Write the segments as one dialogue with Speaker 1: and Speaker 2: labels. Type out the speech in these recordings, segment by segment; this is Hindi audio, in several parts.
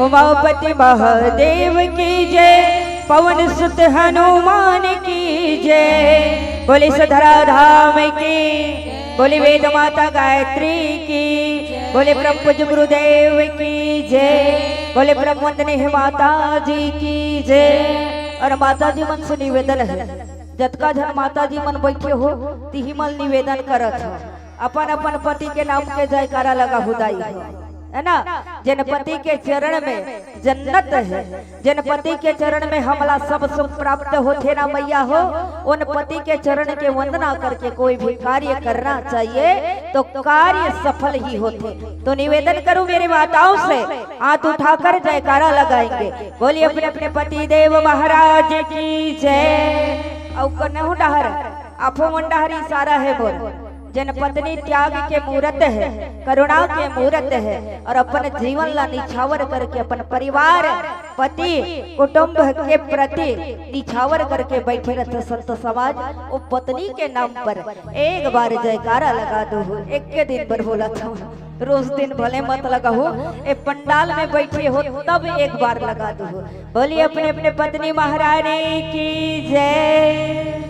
Speaker 1: उमापति महादेव की जय, पवन सुत हनुमान की जय। बोले सधरा धाम की, बोले वेद माता गायत्री की, बोले ब्रह्म पूज्य गुरुदेव की जय, बोले ब्रह्म वंदनी माता जी की जय। और माता जी मन से निवेदन है, जतका जन माता जी मन बैठे हो तिही मन निवेदन करत हो, अपन अपन पति के नाम के जयकारा लगा हुदाई है ना। जनपति के चरण में जन्नत है, जनपति के चरण में हमला सब सुख प्राप्त होते ना मैया हो। उन पति के चरण के वंदना करके कोई भी कार्य करना चाहिए तो कार्य सफल ही होते। तो निवेदन करूं मेरे माताओं से, हाथ उठाकर जयकारा लगाएंगे। बोलिए अपने अपने पति देव महाराज की जय। और कन्हु डहर आपो मन डहर इशारा है बोल। जनपत्नी त्याग के मूर्त है, करुणा के मूर्त है, और अपन जीवन ला निछावर करके अपन परिवार पति कुटुंब के प्रति निछावर करके बैठे रहते संत समाज। वो पत्नी के नाम पर एक बार जयकारा लगा दो। एक के दिन पर बोला था, रोज दिन भले मत लगा हो, एक पंडाल में बैठे हो तब एक बार लगा दो। बोलिए अपने अपने पत्नी महारानी की जय।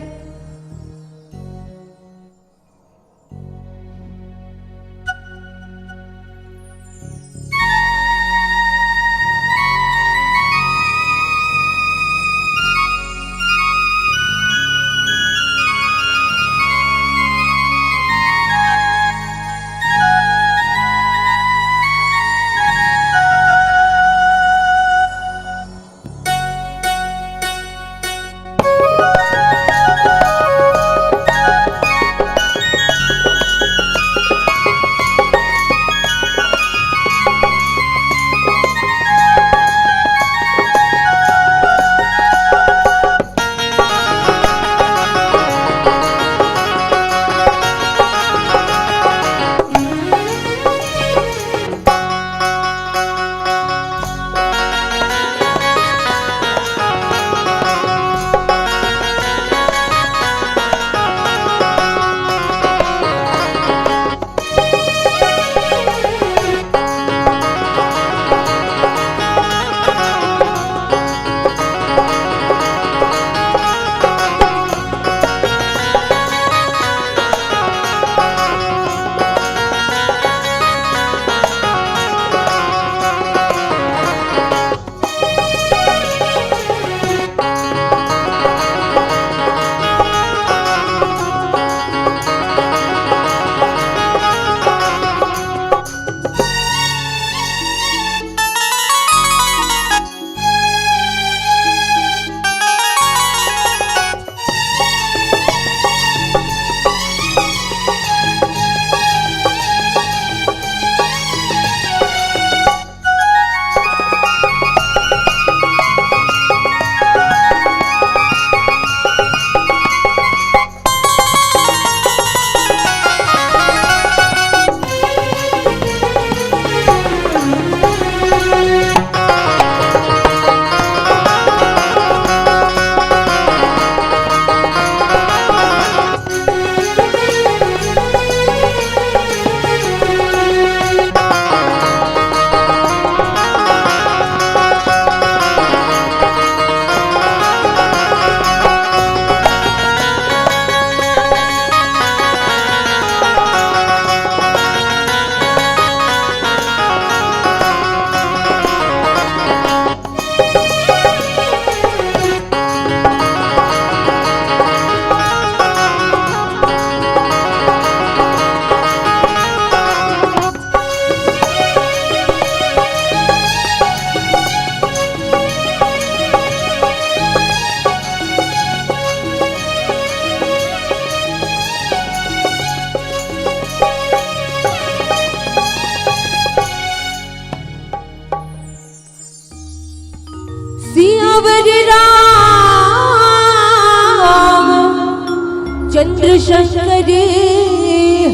Speaker 1: चंद्रशंकर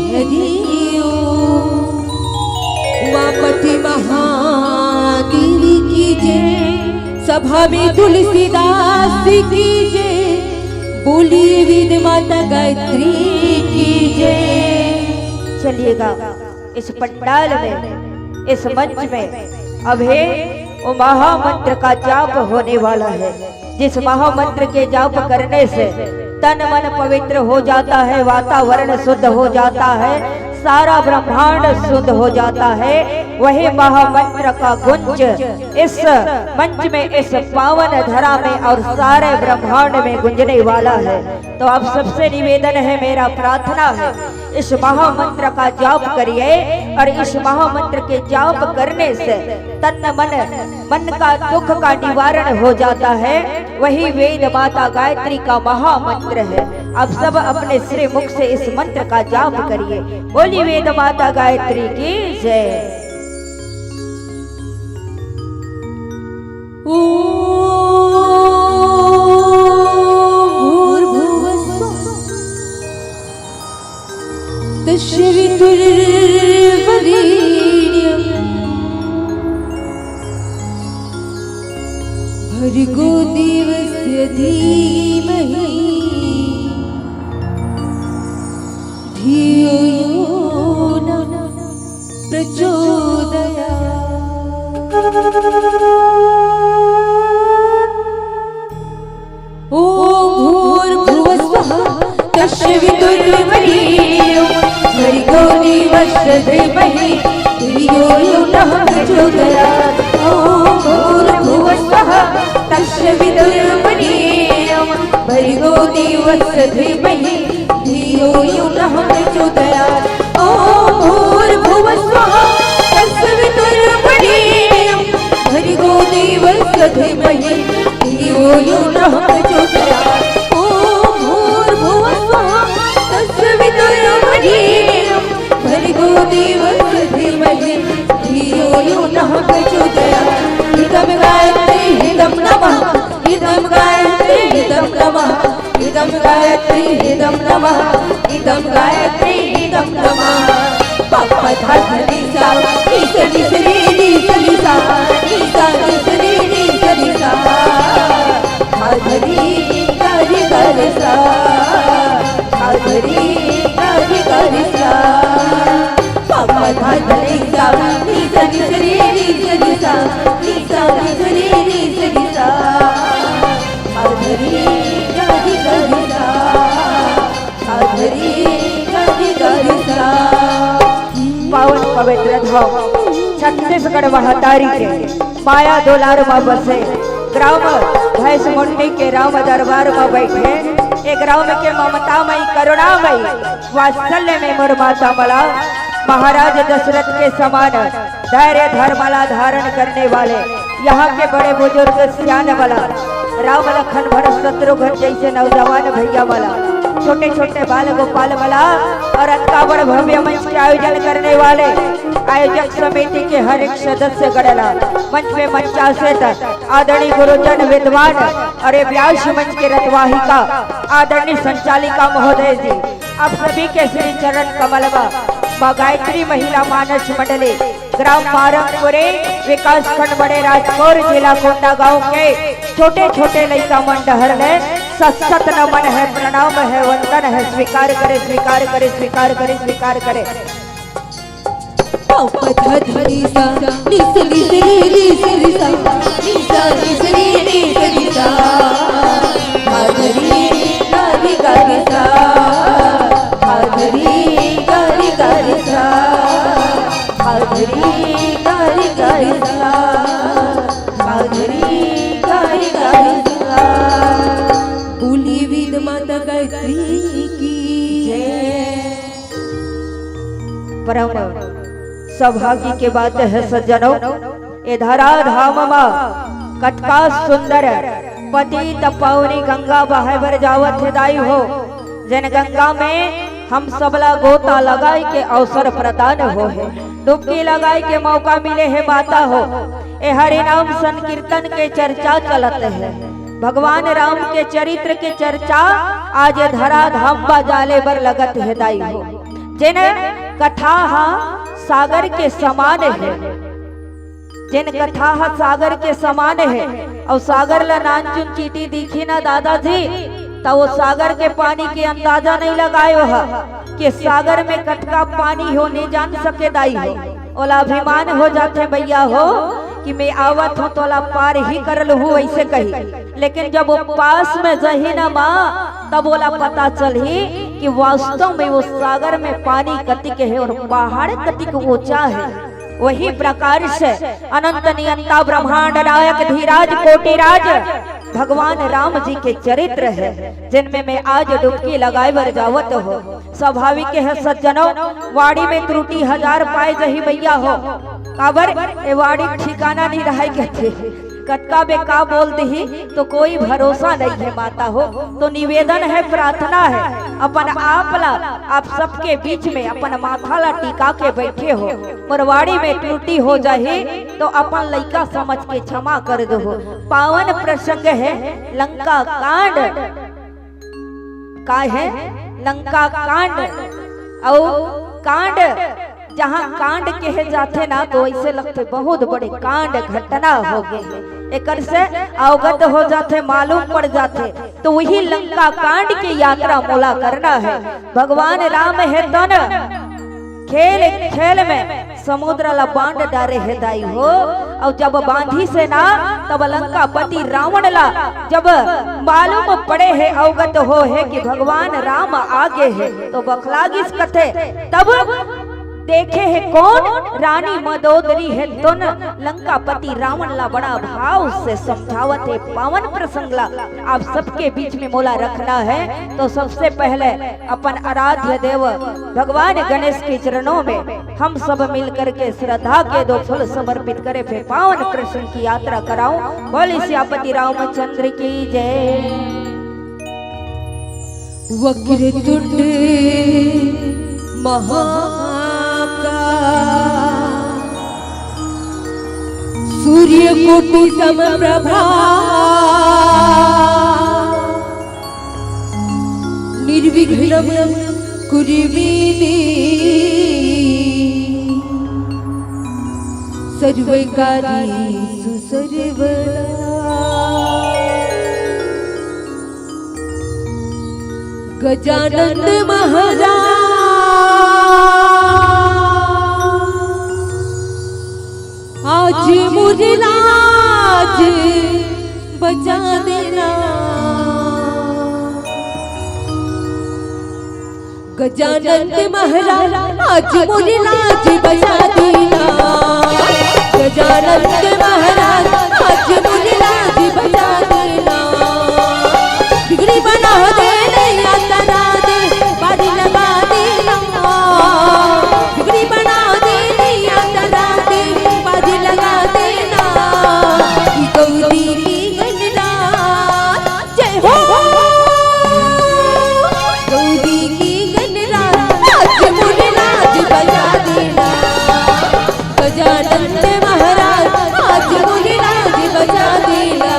Speaker 1: हरिओ उमापति महादेव की जय। सभा में तुलसीदास की जय, बोलिए वेद माता गायत्री की जय। चलिएगा इस पंडाल में, इस मंच में अभी वो महामंत्र का जाप होने वाला है। जिस महामंत्र के जाप करने से तन मन पवित्र हो जाता है, वातावरण शुद्ध हो जाता है, सारा ब्रह्मांड शुद्ध हो जाता है, वही महामंत्र का गुंज इस मंच में, इस पावन धरा में और सारे ब्रह्मांड में गुंजने वाला है। तो आप सबसे निवेदन है, मेरा प्रार्थना है, इस महामंत्र का जाप करिए और इस महामंत्र के जाप करने से तन मन का दुख का निवारण हो जाता है। वही वेद माता गायत्री का महामंत्र है। आप सब अपने श्री मुख से इस मंत्र का जाप करिए। बोली वेद माता गायत्री की जय।
Speaker 2: भर्गो देवस्य धीमहि धियो यो न प्रचोदयात्। ॐ भूर्भुवस्सुः तस्य वितुर्वरेण्यं भर्गो देवस्य धीमहि धियो यो न प्रचोदयात्। ॐ भूर्भुवस्सुः तस्य वितुर्वरेण्यं भर्गो देवस्य धीमहि धियो यो न प्रचोदयात्। ॐ भूर्भुवस्सुः तस्य वितुर्वरेण्यं भर्गो देवस्य धीमहि धियो यो न प्रचोदयात्। ॐ भूर्भुवस्सुः तस्य वितुर्वरेण्यं भर्गो देवस्य धीमहि धियो यो न प्रचोदयात्। इदं गायत्री इदं नमः, इदं गायत्री इदं नमः, इदं गायत्री इदं नमः, इदं गायत्री इदं नमः। पप्पा धा धी सा नी सा नी सा नी सा नी सा नी सा नी सा नी सा नी सा धा धी गा री गा रे सा धा धी गा री गा रे सा। पप्पा धा धी सा नी सा नी सा नी सा नी सा नी सा नी सा नी सा नी सा धा धी गा री गा रे सा धा धी गा री गा रे सा।
Speaker 1: पावन पवित्र धाम छत्तीसगढ़ महतारी के माया दुलार में बसे ग्राम भैंस मुंडी के राम दरबार में बैठे एक ग्राम के ममतामयी करुणामयी वात्सल्य में मोर माता मला महाराज दशरथ के समान धैर्य धर्मला धारण करने वाले यहाँ के बड़े बुजुर्ग सियान वाला राम लखन भरत शत्रुघ्न जैसे नौजवान भैया वाला छोटे छोटे बाल गोपाल वाला और अत्कावड़ भव्य मंच के आयोजन करने वाले आयोजक समिति के हर एक सदस्य गणला मंच में मंचासीत आदरणीय गुरुजन विद्वान और व्यास मंच के रथवाहिका आदरणीय संचालिका महोदय जी, आप सभी के श्री चरण कमलवा माँ गायत्री महिला मानस मंडली ग्राम मारंगपुरे विकास खंड बड़े राजपुर जिला कोंडा गांव के छोटे छोटे लड़का मंडहर ने सत नमन है, प्रणाम है, वंदन है। स्वीकार करे स्वीकार करे स्वीकार करे स्वीकार करे।
Speaker 2: बोली वेद माता गायत्री की जय।
Speaker 1: परम सौभाग्य के बात है सज्जनों, ये धरा धाम कटका सुंदर पतित पावनी गंगा बहावर जावत हिदाई हो, जन गंगा में हम सबला गोता लगाई के अवसर प्रदान हो है, डुबकी लगाई के मौका मिले है माता हो। ए हरि नाम संकीर्तन के चर्चा चलत है, भगवान राम के चरित्र के चर्चा आज धरा धाम जाले बर लगत हिदाई हो। जिन कथा सागर के समान है, जिन कथा सागर के समान है और सागर ला नानचुन चीटी दिखी ना दादाजी तो वो सागर के पानी के अंदाजा नहीं लगायो है कि सागर में कटका पानी हो, नहीं जान सके दाई हो। ओला अभिमान हो जाते भैया हो कि मैं आवत हूँ तोला पार ही करल हूँ ऐसे कही, लेकिन जब वो पास में जही ना माँ तब बोला पता चली कि वास्तव में वो सागर में पानी कतिक है और पहाड़ कतिक ऊंचा है। वही प्रकार से अनंत नियंता ब्रह्मांड नायक धीराज कोटिराज भगवान राम जी के चरित्र है, जिनमें मैं आज डुबकी लगाए बर जावत हो। स्वाभाविक है सज्जनों, वाड़ी में त्रुटि हजार पाए जही भैया हो, काबर ए वाड़ी ठिकाना नहीं रहा कहते कतका बेका बोल दही तो कोई भरोसा नहीं है माता हो। तो निवेदन है, प्रार्थना है, अपन आपला आप सबके बीच में अपन माथा ला टिका के बैठे हो। मरवाड़ी में त्रुटि हो जाए तो अपन लइका समझ के क्षमा कर दो। पावन प्रसंग है लंका कांड का है, लंका कांड और कांड जहाँ कांड कहे जाते ना तो ऐसे लगते बहुत बड़े कांड घटना हो गए, एक से अवगत हो जाते, मालूम पड़ जाते। तो वही लंका कांड की यात्रा मोला करना है। भगवान राम है तन खेल खेल में समुद्र ला बांध डारे है दाई हो, और जब बांधी से ना तब लंका पति रावण ला जब मालूम पड़े है अवगत हो है कि भगवान राम आगे है तो बखलागिस कथे तब देखे है कौन रानी मदोदरी है तुन लंका पति रावण ला बड़ा भाव से समझावत है। पावन प्रसंग ला आप सबके बीच में मोला रखना है। तो सबसे पहले अपन आराध्य देव भगवान गणेश के चरणों में हम सब मिल करके श्रद्धा के दो फूल समर्पित करे, फिर पावन प्रसंग की यात्रा कराऊं। बोले सियापति रामचंद्र की जय।
Speaker 2: वक्रतुंड महाकाय सूर्य कोटि समप्रभा निर्विघ्नं कुरु मे देव सर्वकार्येषु सर्वदा। गजानन महाराज आज मुझे लाज बचा देना। गजानन महाराज आज मुझे लाज बचा देना। गजानन महाराज आज मुझे लाज बचा देना। बिगड़ी बना दे नैया तना दे बाड़ी लगा देना। बिगड़ी बना दे नैया तना दे बाड़ी लगा देना। गौरी की गणरात जय हो, गौरी की गणरात आज मुझे लाज बचा देना। गजानन महाराज आज मुझे लाज बचा देना।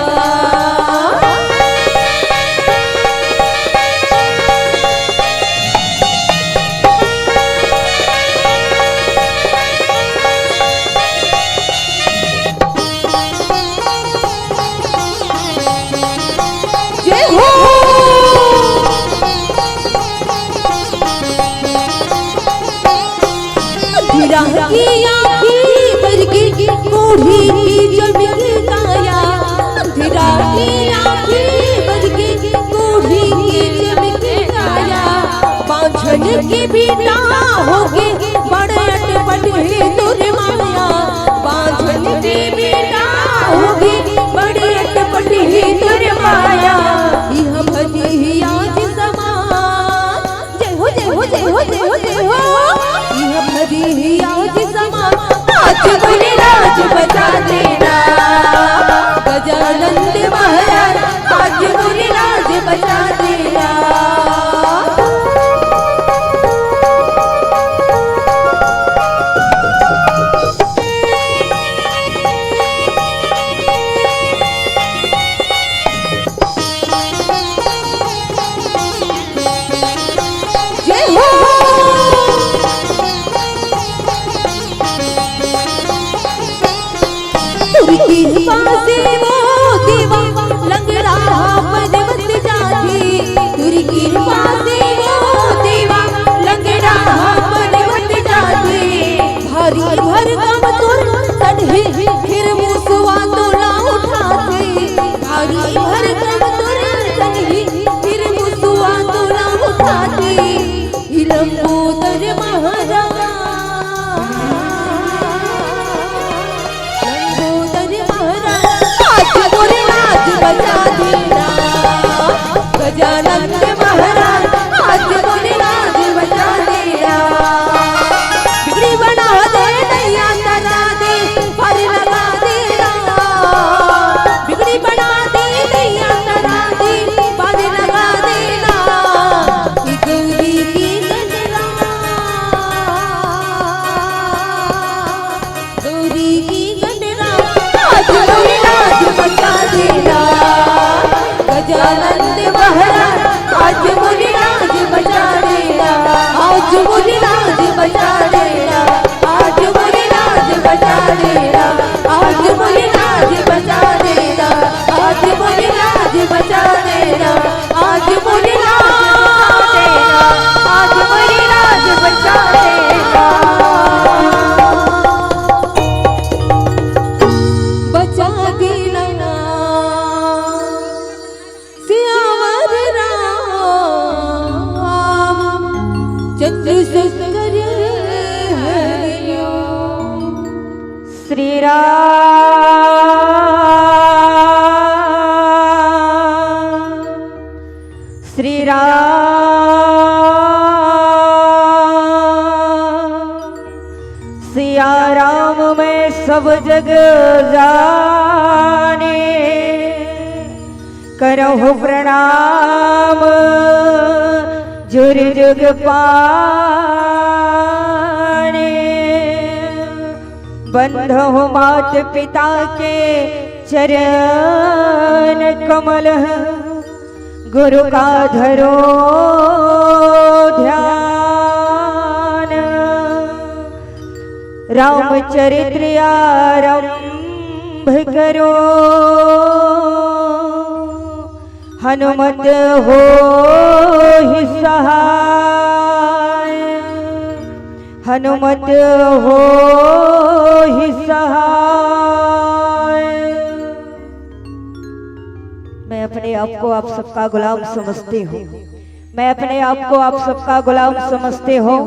Speaker 2: की आँखी बरगी कोढ़ी की जमीन काया। अंधेरा की आँखी बरगी कोढ़ी की जमीन काया। बांझन की बेटा होगे बड़े अटपट है तुझे माया। बांझन की बेटा होगे बड़े अटपट है तुझे माया। यह भजी आज समान जय हो जय हो जय हो जय हो जय हो। यह भजी आज समान आज मुझे लाज बचा देना। गजानन महाराज आज मुझे लाज बचा देना। कृपा से वो देवा लंगड़ा पर्वत जाती। तुरी कृपा से वो देवा लंगड़ा पर्वत जाती। भारी भरकम तुर तड़हे फिर मुँह गजानंद महाराज आज मुझे राज बचा देना, आज मुझे राज बचा देना, आज मुझे राज बचा देना, आज मुझे राज बचा देना, आज मुझे राज बचा देना, आज मुझे
Speaker 1: आज मुझे राज बचा देना,
Speaker 2: बचा देना सियावर राम चंद्रशेखर हरिओ।
Speaker 1: श्री राम श्री राम सिया राम में सब जग जाने, करहु प्रणाम जुर जुग पाने, बंधो मात पिता के चरण कमल, गुरु का धरो ध्यान, रामचरित्र आरंभ करो, हनुमत हो ही सहाय, हनुमत हो ही सहाय। मैं अपने आप को आप सबका गुलाम समझती हूँ, मैं अपने आप को आप सबका गुलाम समझते हो,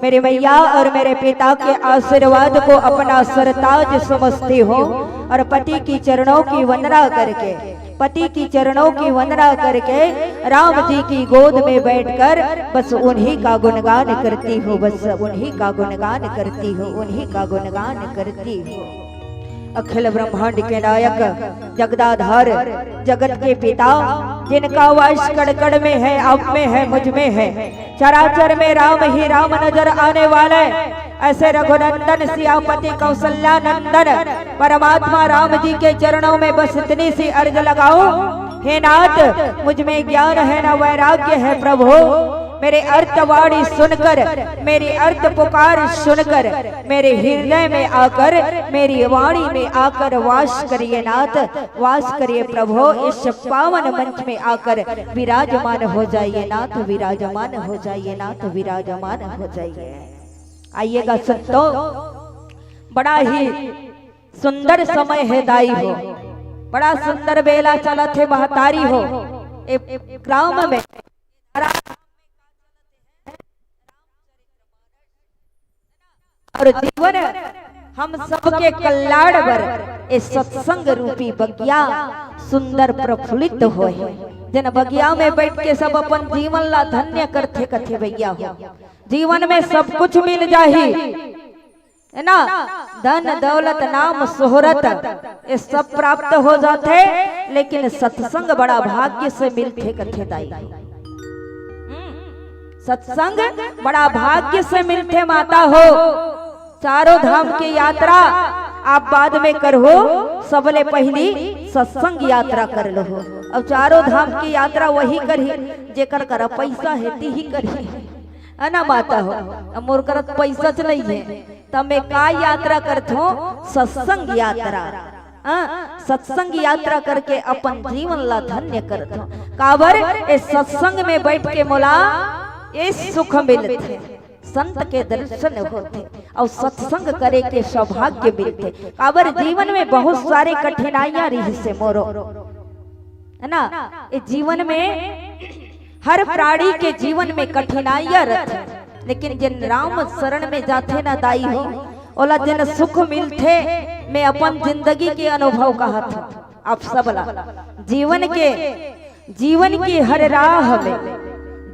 Speaker 1: मेरे मैया और मेरे पिता के आशीर्वाद को अपना सरताज समझते हो, और पति की चरणों की वंदना करके, पति की चरणों की वंदना करके राम जी की गोद में बैठकर बस उन्हीं का गुणगान करती हूँ, बस उन्हीं का गुणगान करती हूँ, उन्हीं का गुणगान करती हूँ। अखिल ब्रह्मांड के नायक, जगदाधार, जगत के पिता, जिनका वास कड़ में है, आप में है, मुझ में है, चराचर में राम ही राम नजर आने वाले, ऐसे रघुनंदन सियापति कौशल्या नंदन परमात्मा राम जी के चरणों में बस इतनी सी अर्ज लगाओ, हे नाथ मुझ में ज्ञान है न वैराग्य है प्रभु, मेरे अर्थवाणी सुनकर, मेरी अर्थ पुकार सुनकर, मेरे हृदय में आकर, मेरी वाणी में आकर वास करिए नाथ, वास करिए प्रभु, इस पावन मंच में आकर विराजमान हो जाइए नाथ, विराजमान हो जाइए नाथ, विराजमान हो जाइए। आइएगा संतों, बड़ा ही सुंदर समय है दाई हो, बड़ा सुंदर बेला चला थे महतारी हो, एक ग्राम में और जीवन हम सबके कल्याण बर इस सत्संग रूपी बगिया सुंदर प्रफुल्लित हो, जन बगिया में बैठ के सब अपन जीवन ला धन्य करते कथे भैया हो, जीवन में सब कुछ मिल जाही है ना, धन दौलत नाम शोहरत ये सब प्राप्त हो जाते, लेकिन सत्संग बड़ा भाग्य से मिलते कथे दाई, सत्संग बड़ा भाग्य से मिलते माता हो। चारों धाम की यात्रा आप बाद में करो, सबले पहली सत्संग यात्रा कर लो। अब चारों धाम की यात्रा वही करी जेकर कर पैसा है ती ही करी, है ना माता हो। अब मोर करत पैसा च नहीं है तब मैं का यात्रा करथो, सत्संग यात्रा। सत्संग यात्रा करके अपन जीवन ला धन्य करथो। काबर इस सत्संग में बैठ के मोला ये सुख मिलते, संत के दर्शन होते और सत्संग करे के सौभाग्य मिलते। काबर जीवन में बहुत सारे कठिनाइयां रही से मोरो, है ना। इस जीवन में हर प्राणी के जीवन में कठिनाइयां रहते, लेकिन जिन राम शरण में जाते ना दाई हो ओला जिन सुख मिलते। मैं अपन जिंदगी के अनुभव कहा था आप सब ला, जीवन की हर राह में,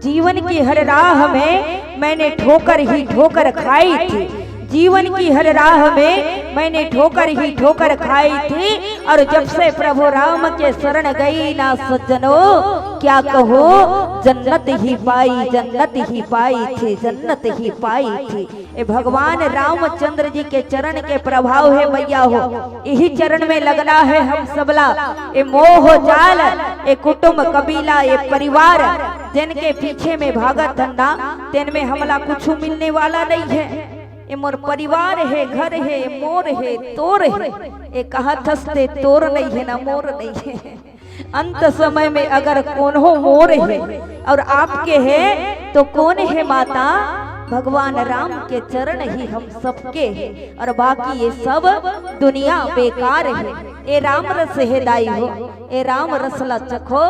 Speaker 1: जीवन की हर राह में मैंने ठोकर ही ठोकर खाई थी। जीवन की हर राह में मैंने ठोकर ही ठोकर खाई थी। और जब से प्रभु राम के शरण गई ना सज्जनों, क्या कहो जन्नत ही पाई, जन्नत ही पाई थी, जन्नत ही पाई थी। ये भगवान रामचंद्र जी के चरण के प्रभाव है भैया हो। यही चरण में लगना है हम सबला। ये मोह जाल ये कुटुंब कबीला ये परिवार जिनके पीछे में भागत धंधा तेन में हमला कुछ मिलने वाला नहीं है। ये मोर परिवार है, घर है, मोर है, तोर है। ये कहा थसते तोर नहीं है ना मोर नहीं है। अंत समय में अगर कौन हो मोर है और आपके है तो कौन है माता? भगवान राम के चरण ही हम सबके हैं और बाकी ये सब दुनिया बेकार है। ए राम रस है दाई हो, ए राम रसला चखो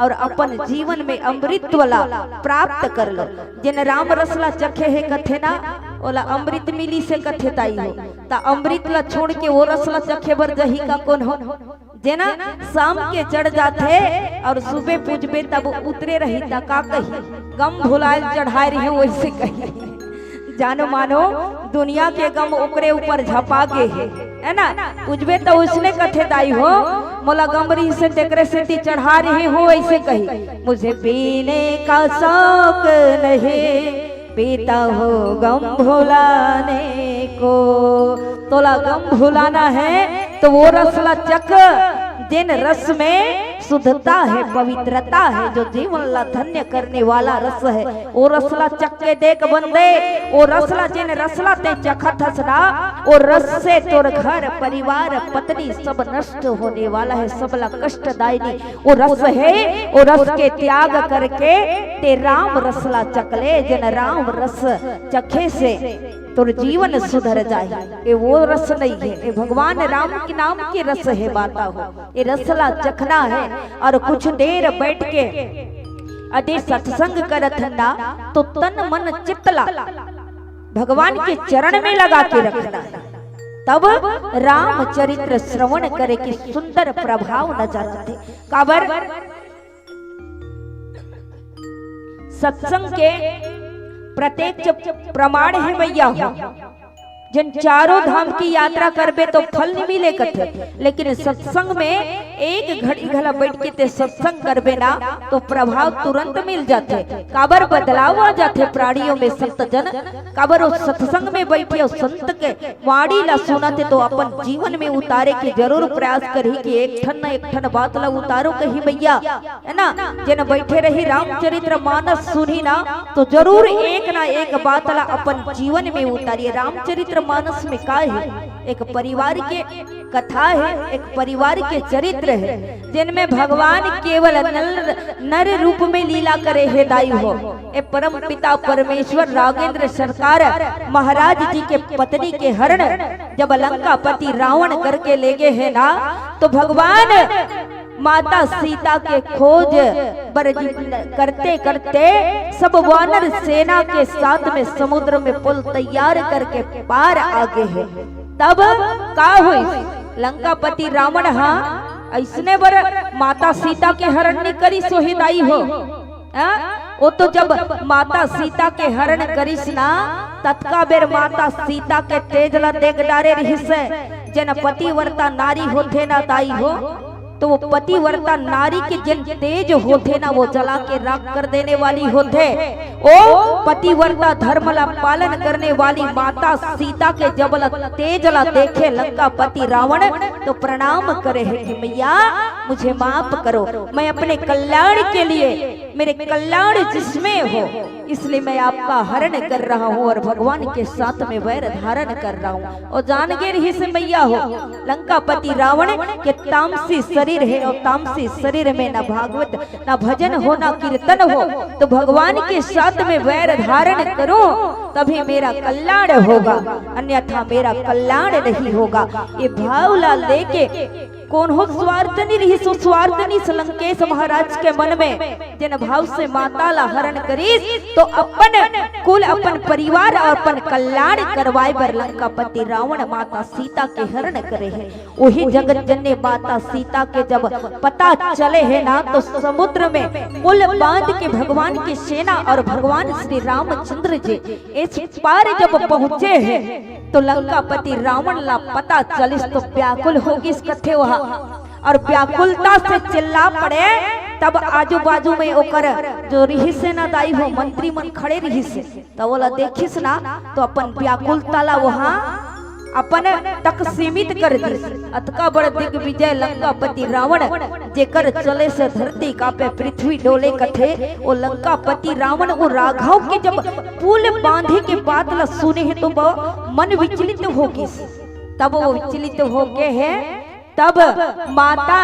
Speaker 1: और अपन जीवन में अमृत वाला प्राप्त कर लो। जिन राम रसला चखे है कथे ना ओला अमृत मिली से कथे दाई हो, ता अमृत ला छोड़ के वो रसला चखे बर जही का कौन हो? जेना शाम के चढ़ जाते और सुबह पूजबे तब उतरे रही ता का कही गम भुलायल चढ़ाए रही वैसे कही। जानो मानो दुनिया के गम ओकरे ऊपर झपा गे है ना। पूजबे तो उसने कथे दाई हो मोला गमरी से तेकरे से ती चढ़ा रही हो ऐसे कही। मुझे पीने का शौक नहीं पीता हो गम भुलाने को। तोला गम भुलाना है तो वो रसला चक जिन रस में शुद्धता है, पवित्रता है, जो जीवन ला धन्य करने वाला रस है, वो रसला चक के देख बंदे। वो रसला जिन रसला ते चखत हसना वो रस से तोर घर परिवार पत्नी सब नष्ट होने वाला है, सबला कष्टदायी वो रस है। वो रस के त्याग करके ते राम रसला चकले। जिन राम रस चखे से तोर जीवन सुधर जाए। ये वो रस नहीं है, ये भगवान राम के नाम की रस है बाता हो। ये रसला चखना है और कुछ देर बैठ के अदे सत्संग करत ना तो तन मन चित्तला भगवान के चरण में लगा के रखना है। तब राम चरित्र श्रवण करे के सुंदर प्रभाव नजर आते। काबर सत्संग के प्रत्यक्ष प्रमाण है भैया हो। जिन चारों धाम की यात्रा करबे तो फल नहीं मिले कथे, लेकिन सत्संग में एक घड़ी घला बैठ के ते सत्संग करबे ना तो प्रभाव तुरंत मिल जाते। काबर बदलाव आ जाते प्राणियों में संत जन। काबर उस सत्संग में बैठे संत के वाणी ला सुनाते तो अपन जीवन में उतारे के जरूर प्रयास करी कि एक ठन बात ला उतारो कही भैया है ना। जिन बैठे रही रामचरित्र मानस सुनी ना तो जरूर एक ना एक बात ला अपन जीवन में उतारिए। रामचरित्र मानस में का है? एक परिवार के कथा है, एक परिवार के चरित्र है जिनमें भगवान केवल नर रूप में लीला करे है दाई हो। ए परम पिता परमेश्वर राघवेंद्र सरकार महाराज जी के पत्नी के हरण जब लंकापति रावण करके ले गए है ना तो भगवान माता सीता के खोज करते करते सब वानर सेना के साथ में समुद्र में पुल तैयार करके पार आगे है। तब का हुई? लंकापति रावण हाँ ऐसने बर माता सीता के हरण नहीं करी सोहिदाई हो। वो तो जब माता सीता के हरण करिस ना तत्का बेर माता सीता के तेजला देख डारे रहिस। जन पतिव्रता नारी होते ना दाई हो तो वो पतिव्रता नारी के जिन तेज होते ना वो जला के राख कर देने वाली होते। ओ पतिव्रता धर्म ला पालन करने वाली माता सीता के जबला तेजला देखे लंकापति रावण तो प्रणाम करे है कि मैया मुझे माफ करो, मैं अपने कल्याण के लिए मेरे कल्याण जिसमें हो इसलिए मैं आपका हरण कर रहा हूँ और भगवान के साथ में वैर धारण कर रहा हूँ। और जान के रही से मैया हो लंकापति रावण के तामसी शरीर है और तामसी शरीर में ना भागवत ना भजन हो ना कीर्तन हो, तो भगवान के साथ में वैर धारण करो तभी मेरा कल्याण होगा, अन्यथा मेरा कल्याण नहीं होगा। ये भावला लेके कौन हो स्वार्थ नहीं रही सो स्वार्थ नहीं लंकेश महाराज के मन में जिन भाव से माता ला हरण करीस तो अपन कुल अपन परिवार और अपन कल्याण करवाए बर लंकापति रावण माता सीता के हरण करे है। वही जगत जननी माता सीता के जब पता चले है ना तो समुद्र में पुल बांध के भगवान की सेना और भगवान श्री रामचंद्र जी इस पार जब पहुंचे हैं तो लंकापति रावण ला पता चलिस तो व्याकुल होगी इस कथे वहां और व्याकुलता से चिल्ला पड़े। तब आजू बाजू में ओकर जो रही से ना दाई हो मंत्री मन खड़े रही से तो बोला देखिस ना तो अपन व्याकुलता ला वहां अपन तक सीमित कर दी। अतका बड़ दिग्विजय लंकापति रावण जेकर चले से धरती कापे पृथ्वी डोले कथे, वो लंकापति रावण वो राघव के जब पुल बांधे के बात ला सुने है तो मन विचलित हो गई। तब वो विचलित हो गए है, तब माता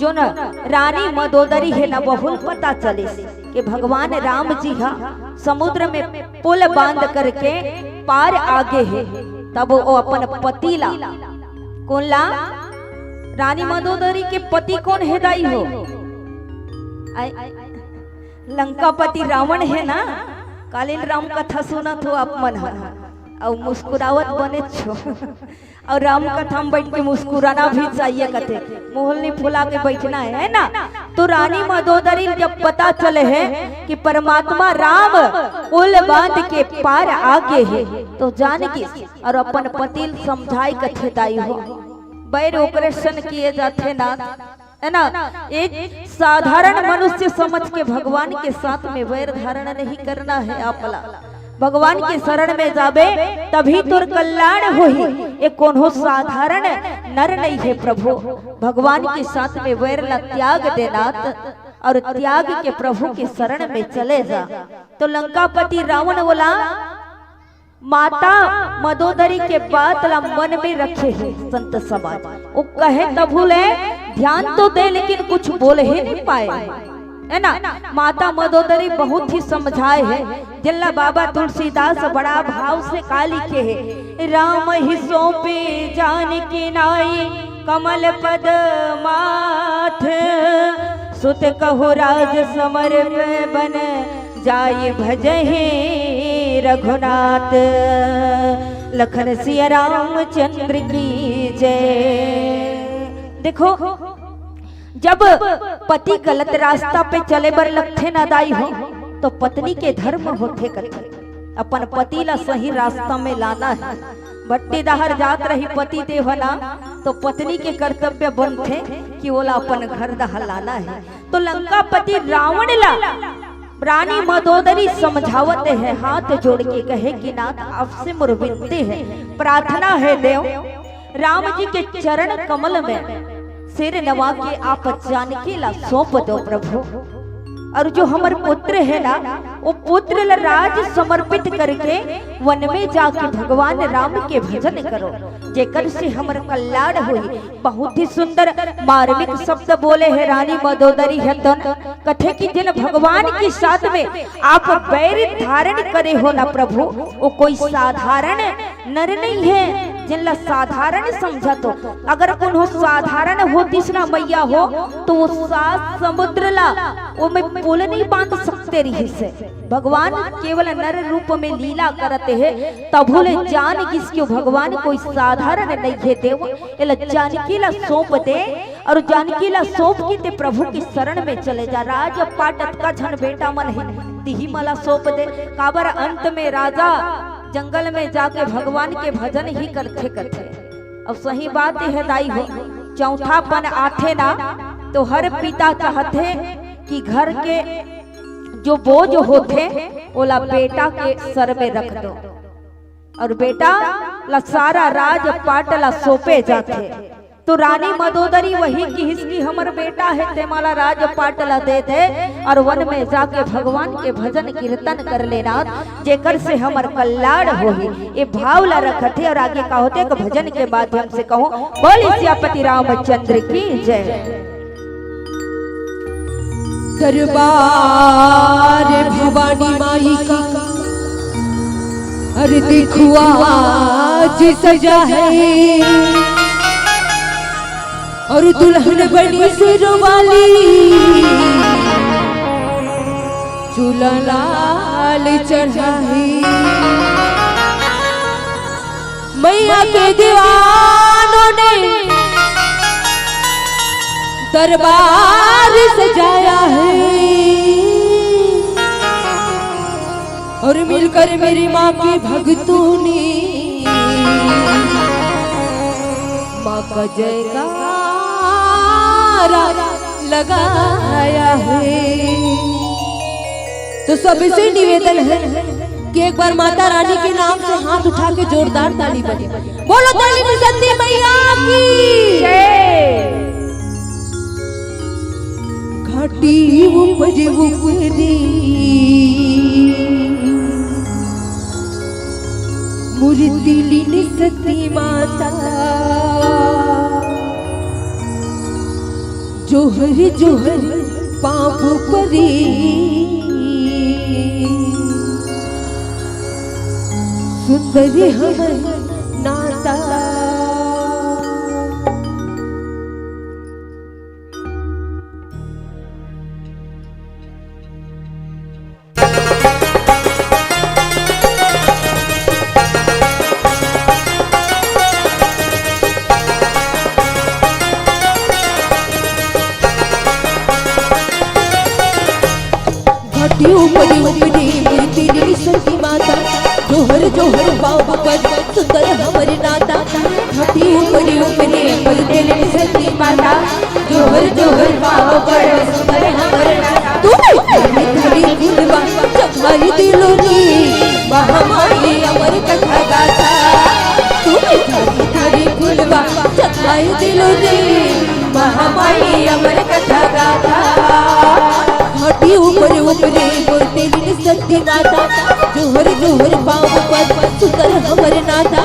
Speaker 1: जो न रानी मदोदरी है ना बहुल पता चले कि भगवान राम जी हा समुद्र में पुल बांध करके पार आगे है। तब वो अपन पति ला कौन ला, रानी मदोदरी के पति कौन है दाई हो, लंकापति रावण है ना। कालीन राम कथा सुना तो आप मन और मुस्कुरावत बने छो और राम कथा में बैठ के मुस्कुराना भी चाहिए, कथे मोहल नहीं फुला के बैठना है ना। तो रानी मदोदरी जब पता चले है कि परमात्मा राम पुल बांध के पार आगे है, तो जान की और अपन पति समझाई कथे दाई हो बैर ऑपरेशन किए जाते ना, है ना। एक साधारण मनुष्य समझ के भगवान के साथ में वैर धारण नहीं करना है। आपला भगवान के शरण में जाबे तभी तोर कल्याण होही। ये कौन हो साधारण नर नहीं है प्रभु, भगवान के साथ में वैर ला त्याग देना और त्याग के प्रभु के शरण में चले जा। तो लंकापति रावण बोला माता मदोदरी के बात ला मन में रखे है संत समाज। वो कहे तब भूले ध्यान तो दे लेकिन कुछ बोल ही नहीं पाए, है ना। माता मदोदरी बहुत ही समझाए है। जिल्ला बाबा तुलसीदास बड़ा भाव से का लिखे है, राम ही सौंपे जानकी नाई कमल पद माथ, सुत कहो राज समर पे बन जाय भजहे रघुनाथ, लखन सिया रामचंद्र की जय। देखो जब पति गलत रास्ता पे चले बर लगथे ना दाई हो, तो पत्नी के धर्म होते कथे अपन पति ला सही रास्ता में लाना है। भट्टी दाहर जात रही पति देवना, तो पत्नी के कर्तव्य बनते कि ओला अपन घर दहर लाना है। तो लंकापति रावण ला रानी मदोदरी समझावते हैं, हाथ जोड़ के कहे कि नाथ आपसे मोर विनती है, प्रार्थना है देव राम जी के चरण कमल में सिर नवा के आप जानकी ला सौंप दो प्रभु। और जो हमारे पुत्र है ना, वो पुत्र ला राज समर्पित करके वन में जाके भगवान राम के भजन करो, जेकर से हमारा कल्याण होई। बहुत ही सुंदर मार्मिक शब्द बोले है रानी मदोदरी है तन कथे कि जिन भगवान के साथ में आप बैर धारण करे हो ना प्रभु, वो कोई साधारण नर नहीं है जिनला साधारण समझा। तो अगर कोनो साधारण होती ना मैया हो, तो वो सात समुद्र ला वो में पुल नहीं बांध सकते रही से। भगवान केवल नर रूप में लीला करते हैं, तब बोले जान किसको भगवान कोई साधारण नहीं है देव। ये जानकी ला सौंप दे और जानकी ला सौंप के ते प्रभु की शरण में चले जा। राज पाटत का झन बेटा मन है तिही मला सौंप दे। काबर अंत में राजा जंगल में जाके भगवान के भजन ही करते करते। अब सही बात है दाई हो, चौथापन आथे ना तो हर पिता चाहते कि घर के जो बोझ होते ओला बेटा के सर में रख दो, और बेटा ला सारा राज पाट ला सौंपे जाते। तो रानी मदोदरी वही की हिस्की हमर बेटा है ते माला राज पाट ला दे दे और वन में जाके भगवान के भजन कीर्तन कर लेना, जेकर से हमर कल्याण होही। ये भाव ला रखते और आगे का होते कि भजन के माध्यम से कहो बोल सियापति रामचंद्र की जय।
Speaker 2: दरबार भवानी माई का अरे देखो आज सजा है, और दुल्हन बनी सिर वाली चूल्हा लाल चढ़ाई। मैया के दीवानों ने दरबार सजाया है, और मिलकर मेरी माँ के भक्तों ने माँ का जयकार लगाया है। तो सबसे निवेदन है कि एक बार माता रानी के नाम से हाथ उठा के जोरदार ताली बजे। बोलो ताली सती मैया की
Speaker 1: जय।
Speaker 2: घाटी ऊपर ऊपरी मूर्ति लीनी सती माता जोहर जोहर पाप परी सुंदर हमर नाता ऊपरी ऊपरी मूर्ति लीनी सती माता जोहर जोहर बाबा पर सुंदर हमर नाता घाटी ऊपरी ऊपरी मूर्ति लीनी सती माता जोहर जोहर बाबा पर सुंदर हमर नाता तू धरी फूलवा चखाई दिलोनी महामाई अमर कथा गाथा तू धरी फूलवा चखाई दिलोनी महामाई अमर कथा गाथा घाटी ऊपर ऊपरे मूर्ति लीनी सती माता जोहर जोहर पाँव पर सुंदर हमर नाता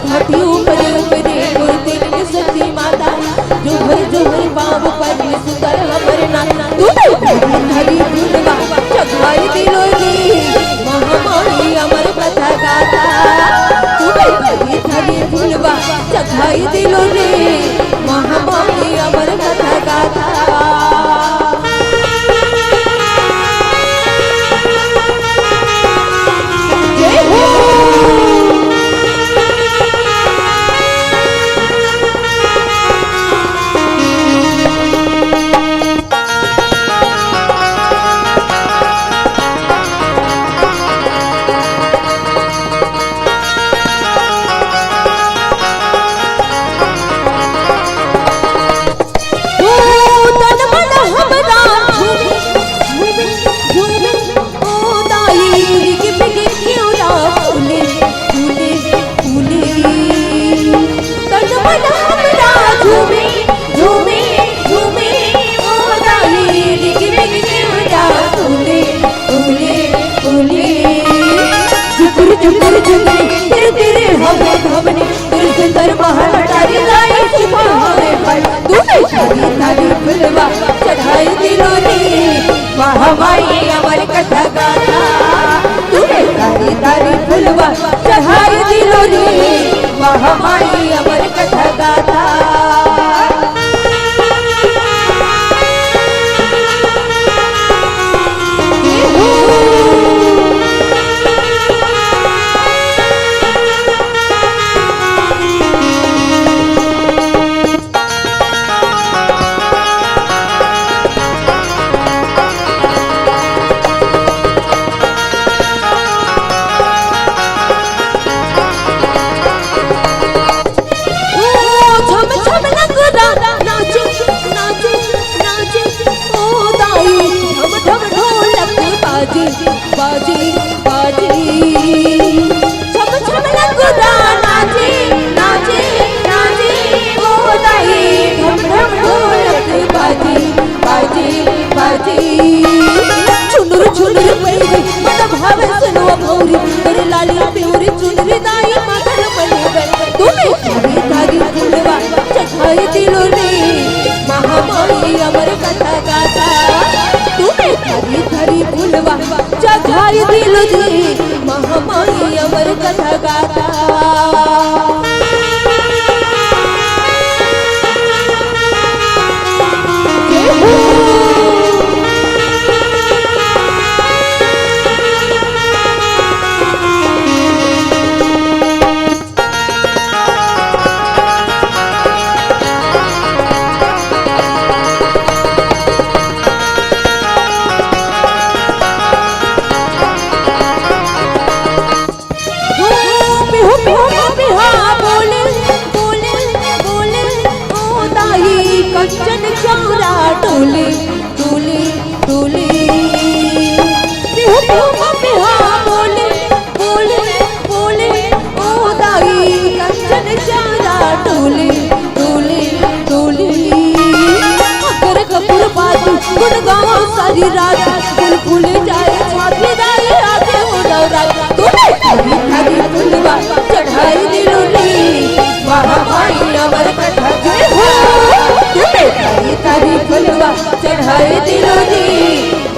Speaker 2: घाटी ऊपर ऊपरे मूर्ति लीनी सती माता जोहर जोहर पाँव पर सुंदर हमर नाता तू धरी फूलवा चखाई दिलोनी महामाई अमर कथा गाथा तू धरी फूलवा चखाई दिलोनी महामाई अमर कथा गाथा चढ़ाई दिलोनी महामाई अमर कथा गाथा तूने तारी तारी फुलवा चढ़ाई दिलोनी महामाई अमर कथा गाथा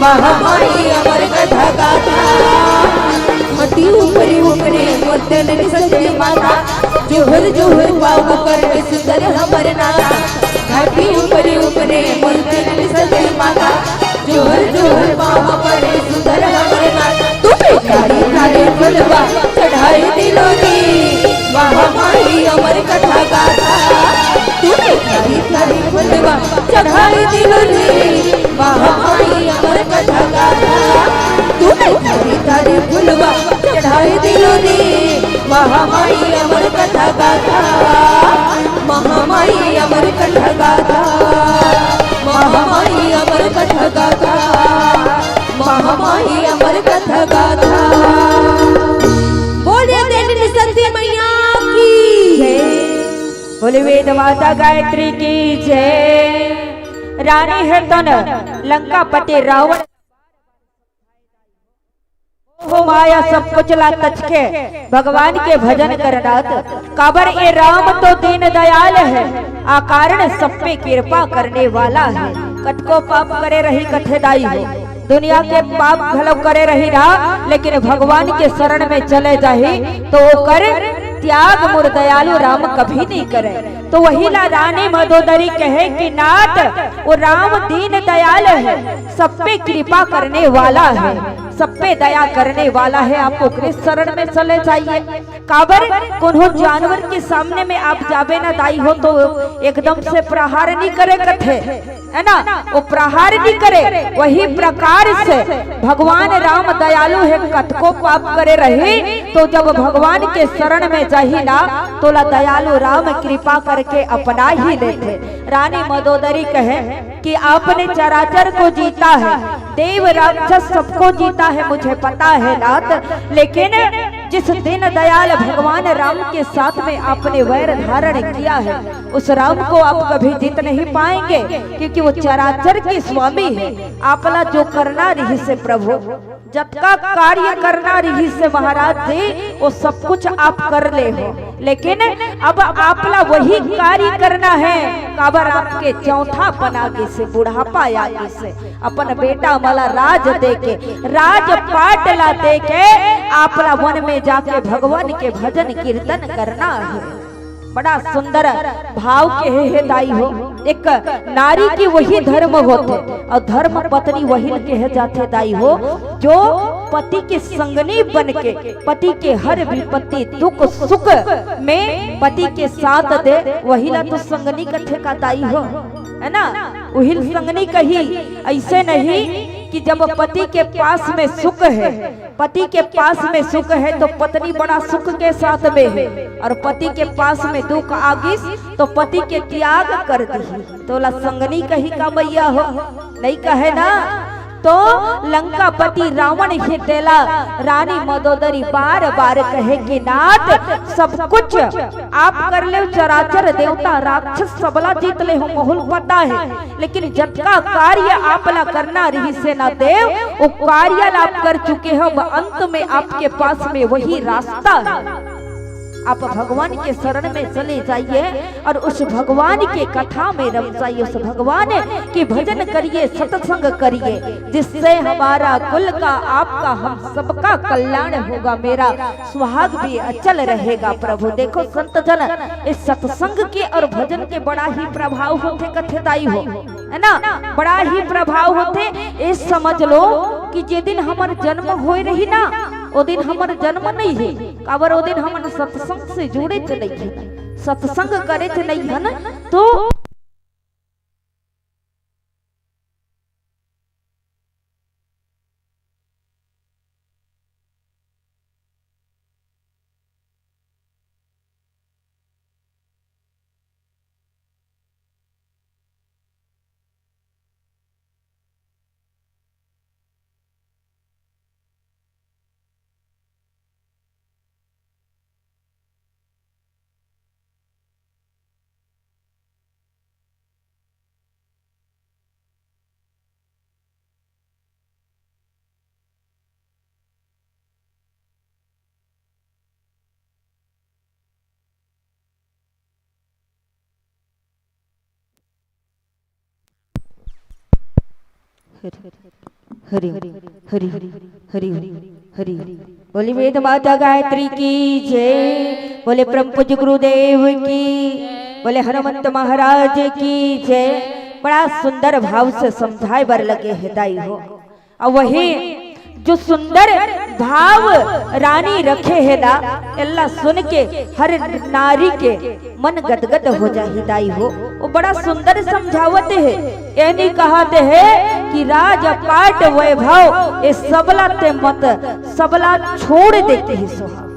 Speaker 2: महामाई अमर कथा गाथा घाटी ऊपरे ऊपरे मोदन सती माता जोहर जोहर पाव करके सुंदर हमर नाता घाटी ऊपरे ऊपरे मोदन सती माता जोहर जोहर पाव करके सुंदर हमर नाता तुम्हें कारी कारी फुलवा चढ़ाई दिलो नी महामाई अमर कथा गाथा तुम्हें कारी कारी फुलवा चढ़ाई दिलो नी महामाई अमर कथा गाथा तुम्हें कारी कारी फुलवा चढ़ाई दिलो नी महामाई अमर कथा गाथा महामाई अमर कथा गाथा महामाई अमर कथा गाथा महामाई अमर कथा गाथा बोले देवी सती मैया की
Speaker 1: जय। बोले वेद माता गायत्री की जय। रानी है तन लंकापति रावण हो माया सब कुछ ला तच के भगवान के भजन करनाथ काबर ये राम तो दीन दयाल है आकारण सब पे कृपा करने वाला है कटको पाप करे रही कठेदाई हो दुनिया के पाप घलो करे रही ना लेकिन भगवान के शरण में चले जाही तो वो कर त्याग मुर दयालु राम कभी नहीं करे। तो वही ला रानी मदोदरी कहे कि नाथ वो राम दीन दयाल है सब पे कृपा करने वाला है सब पे दया करने वाला है आप ओकरे शरण में चले जाइए। काबर कोनो जानवर के सामने में आप जाबे ना दाई हो तो एकदम से प्रहार नहीं करे कथे है ना वो प्रहार नहीं करे वही प्रकार से भगवान राम दयालु है कतको पाप करे रहे तो जब भगवान के शरण में जाही ना तो ला दयालु राम कृपा करके अपना ही लेते। रानी मदोदरी कहे कि आपने चराचर को जीता है देव राक्षस सबको जीता है मुझे पता है नाथ लेकिन जिस दिन दयाल भगवान राम के साथ में आपने वैर धारण किया है उस राम को आप कभी जीत नहीं पाएंगे क्योंकि वो चराचर के स्वामी है। आपला जो करना रही से प्रभु जतका कार्य करना रही से महाराज जी वो सब कुछ आप कर ले हो लेकिन अब आपला वही कार्य करना है काबर आपके चौथा पनागे से बुढ़ापा आगे से अपन बेटा मला राज देके राज पाट ला देके आपला वन में जाके भगवान के भजन कीर्तन करना है। बड़ा सुंदर भाव के है दाई हो एक नारी की वही धर्म होते और धर्म पत्नी वही के है जाते दाई हो जो पति के संगनी बन के पति के हर विपत्ति दुख सुख में पति के साथ दे वही ला तो संगनी कथे का दाई हो है ना वही संगनी कही ऐसे नहीं कि जब पति के पास में सुख है पति के पास में सुख है तो पत्नी बड़ा सुख के साथ में है और पति के पास में दुख आगिस तो पति के त्याग कर दी तो ला संगनी कही का मैया हो नहीं कहे ना। तो लंकापति रावण ही तेला रानी मदोदरी बार बार कहे कि नाथ सब कुछ आप कर ले चराचर देवता राक्षस सबला जीत ले हो मोहुल पता है लेकिन जतका कार्य आपला करना रही से ना देव वो कार्य आप कर चुके हो अंत में आपके पास में वही रास्ता है। आप भगवान के शरण में चले जाइए और उस भगवान के कथा में रम जाइए उस भगवान की भजन करिए सत्संग करिए जिससे हमारा कुल का आपका हम सबका कल्याण होगा मेरा सुहाग भी अचल रहेगा। प्रभु देखो संत जन इस सत्संग के और भजन के बड़ा ही प्रभाव होते कथेदाई हो है ना बड़ा ही प्रभाव होते। इस समझ लो कि जे दिन हमार जन्म हो रही ना ओ दिन हमार जन्म नहीं है काबर ओ दिन हम सत्संग से जुड़े थे नहीं सत्संग करे थे नहीं है ना तो हरि हरि हरि हरि। बोले वेद माता गायत्री की जय, बोले परम पूज्य गुरुदेव की, बोले हनुमंत महाराज की जय। बड़ा सुंदर भाव से समझाए बर लगे है दाई हो। और वही जो सुंदर भाव रानी रखे है ना, अल्लाह सुन के हर नारी के मन गदगद हो जाए दाई हो। वो बड़ा सुंदर समझावत है। ये नहीं कहते है कि राज पाट वैभव ये सबला ते मत सबला छोड़ देते हैं सोहा।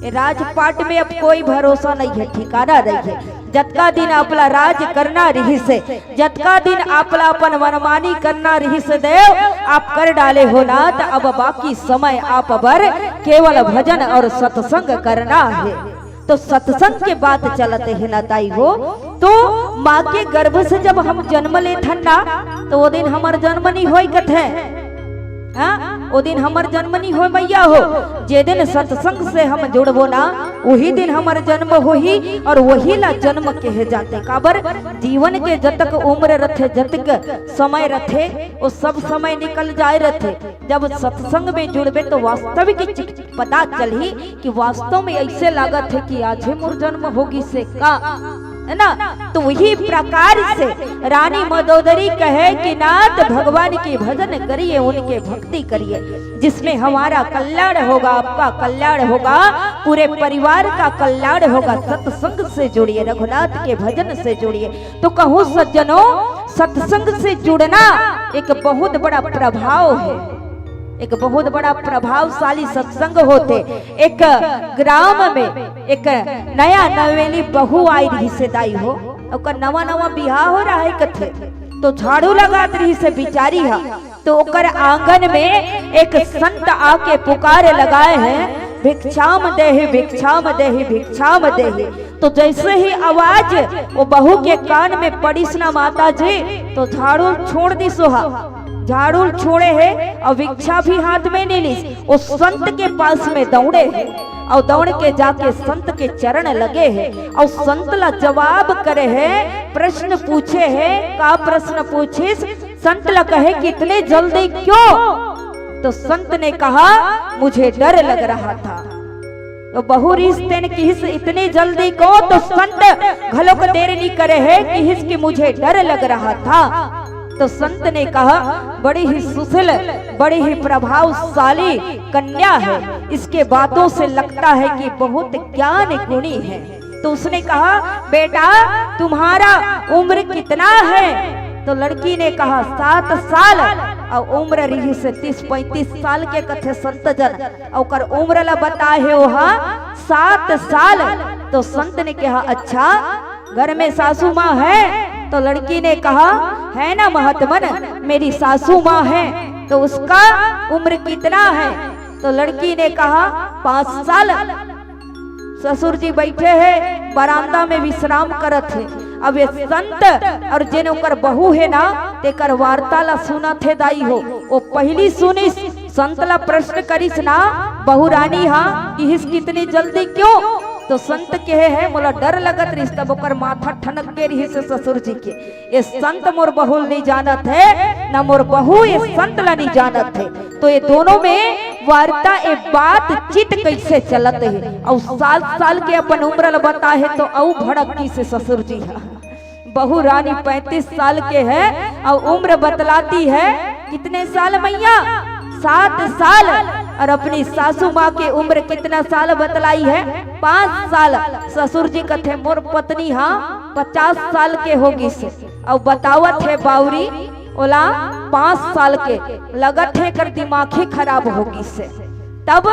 Speaker 1: ये राजपाट में अब कोई भरोसा नहीं है, ठिकाना नहीं है। जतका दिन आपला राज करना रही से, जतका दिन आपला अपन मनमानी करना रही से देव आप कर डाले हो ना, तो अब बाकी समय आप बर केवल भजन और सत्संग करना है। तो सत्संग के बात चलते है ना ताई हो। तो माँ के गर्भ से जब हम जन्म ले ना, तो वो दिन हमार जन्म नहीं होई कथे, हाँ वो दिन हमार जन्म नहीं हो मैया हो। जे दिन सत्संग से हम जुड़बो ना, वही दिन हमार जन्म हो ही, और वही ला जन्म कहे जाते। काबर जीवन के जतक उम्र रथे, जतक समय रथे, वो सब समय निकल जाए रथे। जब सत्संग में जुड़बे तो वास्तविक पता चली कि वास्तव में ऐसे लागत है कि आज मोर जन्म होगी से का, है ना। तो वही प्रकार से रानी मदोदरी कहे कि नाथ भगवान की भजन करिए, उनके भक्ति करिए, जिसमें हमारा कल्याण होगा, आपका कल्याण होगा, पूरे परिवार का कल्याण होगा। सत्संग से जुड़िए, रघुनाथ के भजन से जुड़िए। तो कहूँ सज्जनों, सत्संग से जुड़ना एक बहुत बड़ा प्रभाव है, एक बहुत बड़ा प्रभावशाली सत्संग होते। एक ग्राम में एक नया नवेली बहू आई रही से दाई हो, ओकर नवा नवा बिहार हो रहा है कथे। तो झाड़ू लगात रही से बिचारी है। तो ओकर आंगन में एक संत आके पुकारे लगाए हैं, भिक्षाम देहि भिक्षाम देहि भिक्षाम देहि। तो जैसे ही आवाज वो बहू के कान में पड़ी ना माता जी, तो झाड़ू छोड़ दी सोहा, झाड़ू छोड़े है और भिक्षा भी हाथ में नहीं ली। वो संत के पास में दौड़े है और दौड़ के जाके संत के चरण लगे है और संत ला जवाब करे है, प्रश्न पूछे है। का प्रश्न पूछिस? संत ला कहे कि इतने जल्दी क्यों? तो संत ने कहा मुझे डर लग रहा था। तो बहु रिश्ते ने कि इतने जल्दी को? तो संत घलों को देर नहीं करे है कि हिस मुझे डर लग रहा था। तो संत ने कहा बड़ी ही सुशील, बड़ी ही प्रभावशाली कन्या है, इसके बातों से लगता है कि बहुत ज्ञान गुणी है। तो उसने कहा बेटा तुम्हारा उम्र कितना है? तो लड़की ने कहा 7 साल। और उम्र रही से 30-35 साल के कथे संत जन, और उम्र ला बताए है वहाँ 7 साल। तो संत ने कहा अच्छा घर में सासू माँ है? तो लड़की ने कहा है ना महात्मन, मेरी सासू माँ है। तो उसका उम्र कितना है? तो लड़की ने कहा 5 साल। ससुर जी बैठे हैं बरामदा में विश्राम करत है। अब ये संत और जिन ओकर बहू है ना, तेकर वार्ताला सुना थे दाई हो। वो पहली सुनिस, संत ला प्रश्न करिस ना बहू रानी हाँ कि हिस कितनी जल्दी क्यों? तो संत कहे है मोला डर लगत रही, तब ओकर माथा ठनक के रही से ससुर जी के। ये संत मोर बहू नहीं जानत है, ना मोर बहू ये संत ला नहीं जानत है। तो ये दोनों में वार्ता ए बातचीत कैसे चलत है। और 7 साल के अपन उम्र ला बता है तो औ भड़की से ससुर जी है। बहू रानी 35 साल के है और उम्र बतलाती है कितने साल मैया? 7 साल। और अपनी सासू माँ की उम्र कितना साल बतलाई है? 5 साल। ससुर जी कथे मोर पत्नी हाँ 50 साल के होगी से। और बतावत है बाउरी ओला 5 साल के, लगत है कर दिमाग ही खराब होगी से। तब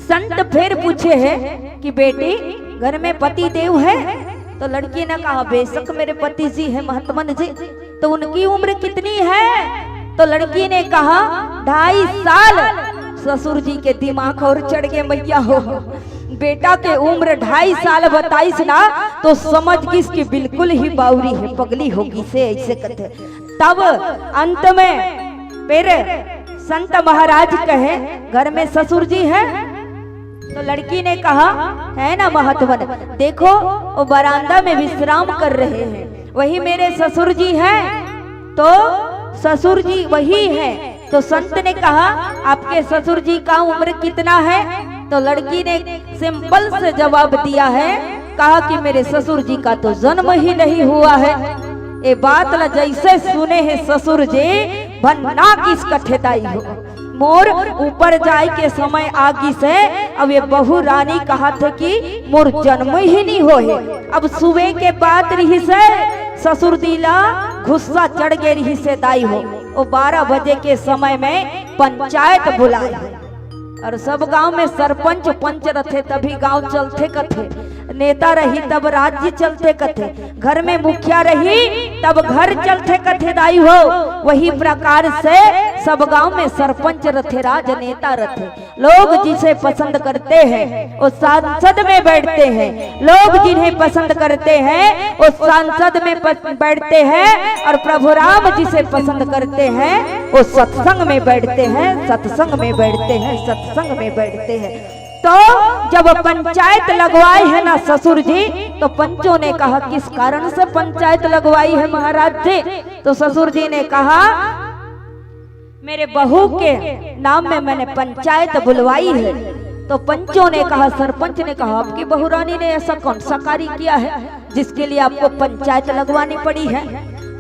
Speaker 1: संत फिर पूछे है कि बेटी घर में पति देव है? तो लड़की ने कहा बेशक मेरे पति जी है महात्मन जी। तो उनकी उम्र कितनी है? तो लड़की ने कहा 2.5 साल। ससुर जी के दिमाग और चढ़ गए मैया हो। बेटा के उम्र 2.5 साल बताइस ना, तो समझ किस की बिल्कुल ही बाउरी है, पगली होगी से ऐसे कहते। तब अंत में फिर संत महाराज कहे घर में ससुर जी है? तो लड़की ने कहा है ना महात्मन, देखो वो बरामदा में विश्राम कर रहे हैं, वही मेरे ससुर जी हैं। तो ससुर जी वही है तो संत ने कहा आपके ससुर जी का उम्र कितना है? तो लड़की ने सिंपल से जवाब दिया है, कहा कि मेरे ससुर जी का तो जन्म ही नहीं हुआ है। ये बात ला जैसे सुने हैं ससुर जी भन्ना किस कठेदाई हो मोर ऊपर जाए के समय आगी से। अब ये बहू रानी कहा थे कि मोर जन्म ही नहीं हो है। अब सुबह के बाद रही से ससुर दिला गुस्सा चढ़ गए रही से दाई हो। वो 12 बजे के समय में पंचायत बुलाई और सब गांव में सरपंच पंच रथे तभी गांव चलते कथे, नेता रही तब राज्य चलते कथे, घर में मुखिया रही तब घर चलते कथे दाई हो। वही प्रकार से सब गांव में सरपंच रथे, राजनेता रथे। लोग जिसे पसंद करते हैं वो सांसद में बैठते हैं, लोग जिन्हें पसंद करते हैं वो सांसद में बैठते हैं, और प्रभु राम जिसे पसंद करते हैं वो सत्संग में बैठते हैं, सत्संग में बैठते हैं, सत्संग में बैठते हैं। तो जब पंचायत लगवाई है ना ससुर जी, तो पंचों ने कहा किस कारण से पंचायत लगवाई है महाराज जी? तो ससुर जी ने कहा मेरे बहू के नाम में मैंने पंचायत बुलवाई है। तो पंचों ने कहा, सरपंच ने कहा आपकी बहू रानी ने ऐसा कौन सा कार्य किया है जिसके लिए आपको पंचायत लगवानी पड़ी है?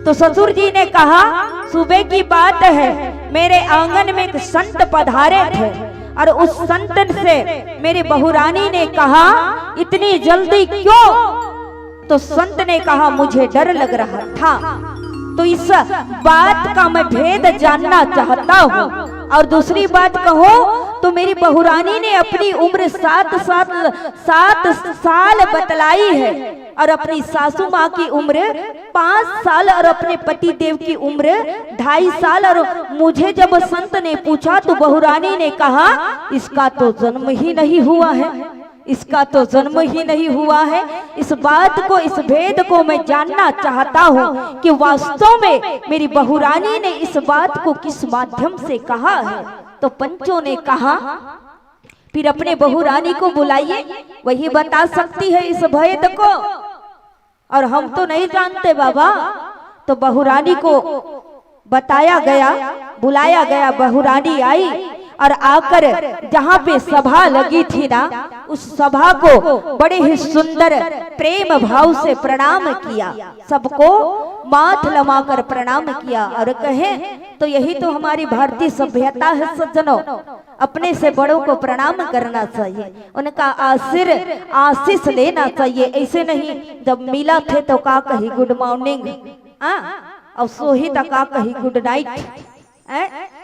Speaker 1: तो ससुर जी ने कहा सुबह की बात है, मेरे आंगन में एक संत पधारे थे और उस संत से मेरी बहू रानी ने कहा इतनी जल्दी क्यों? तो संत ने कहा मुझे डर लग रहा था, तो इस बात का मैं भेद जानना चाहता हूँ। और दूसरी बात कहो तो मेरी बहू रानी ने अपनी उम्र 7 साल बतलाई है और अपनी सासू माँ की उम्र 5 साल और अपने पति देव की उम्र 2.5 साल। और मुझे जब संत ने पूछा तो बहू रानी ने कहा इसका तो जन्म ही नहीं हुआ है, इसका तो जन्म ही नहीं हुआ है। इस बात को, इस भेद को मैं जानना चाहता हूँ कि वास्तव में मेरी बहू रानी ने इस बात को किस माध्यम से कहा है। तो पंचों ने कहा फिर अपने बहू रानी को बुलाइए, वही बता सकती है इस भेद को, और हम तो नहीं जानते बाबा। तो बहू रानी को बताया गया, बुलाया गया, बहू रानी आई और आकर जहाँ पे सभा लगी थी ना, उस सभा को बड़े ही सुंदर प्रेम भाव से प्रणाम किया, सबको माथ लमाकर प्रणाम किया और कहे तो यही तो हमारी भारतीय सभ्यता है सज्जनों, अपने से बड़ों को प्रणाम करना चाहिए, उनका आशीष लेना चाहिए। ऐसे नहीं जब मिला थे तो का कही गुड मॉर्निंग और सोही तक का कही गुड नाइट।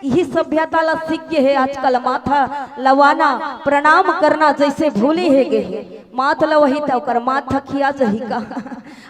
Speaker 1: यही सभ्यता ला सीख गए है आजकल, माथा लवाना प्रणाम करना जैसे भूले है गए, माथ लवही था कर माथा खिया जही का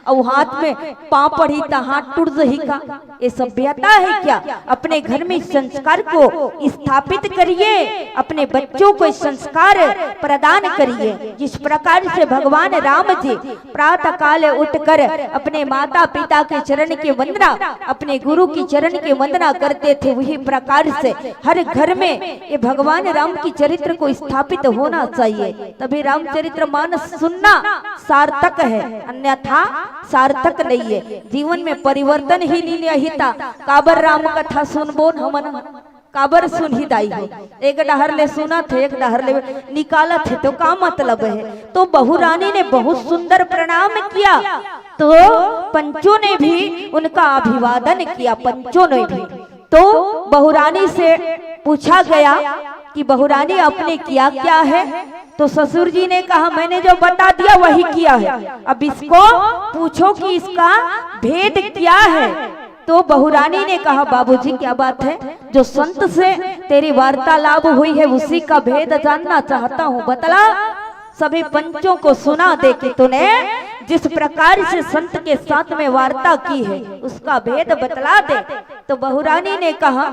Speaker 1: और हाथ में पाँव पड़ी था हाथ टूट जही का। ये सभ्यता है क्या? अपने घर में संस्कार को स्थापित करिए, अपने बच्चों को संस्कार प्रदान करिए। जिस प्रकार से भगवान राम जी प्रातः काल उठकर अपने माता पिता के चरण की वंदना, अपने गुरु की चरण की वंदना करते थे, वही प्रकार से हर घर में ये भगवान राम की चरित्र को स्थापित होना चाहिए, तभी रामचरित्र मानस सुनना सार्थक है, अन्यथा सार्थक नहीं है। जीवन में परिवर्तन ही नहीं अहिता। काबर राम कथा सुनबो हमन, काबर सुन ही दाई हो, एक डहर ले सुना थे एक डहर ले निकाला थे, तो का मतलब है? तो बहू रानी ने बहुत सुंदर प्रणाम किया, तो पंचों ने भी उनका अभिवादन किया, पंचों ने भी। तो बहू रानी से पूछा गया कि बहू रानी आपने किया क्या है? तो ससुर जी ने कहा मैंने जो बता दिया वही किया है, अब इसको पूछो कि इसका भेद क्या है। तो बहू रानी ने कहा बाबूजी क्या बात है, जो संत से तेरी वार्तालाप हुई है उसी का भेद जानना चाहता हूँ, बतला। सभी पंचों को सुना दे कि तूने जिस प्रकार से संत के साथ में वार्ता की है उसका भेद बतला दे। तो बहू रानी ने कहा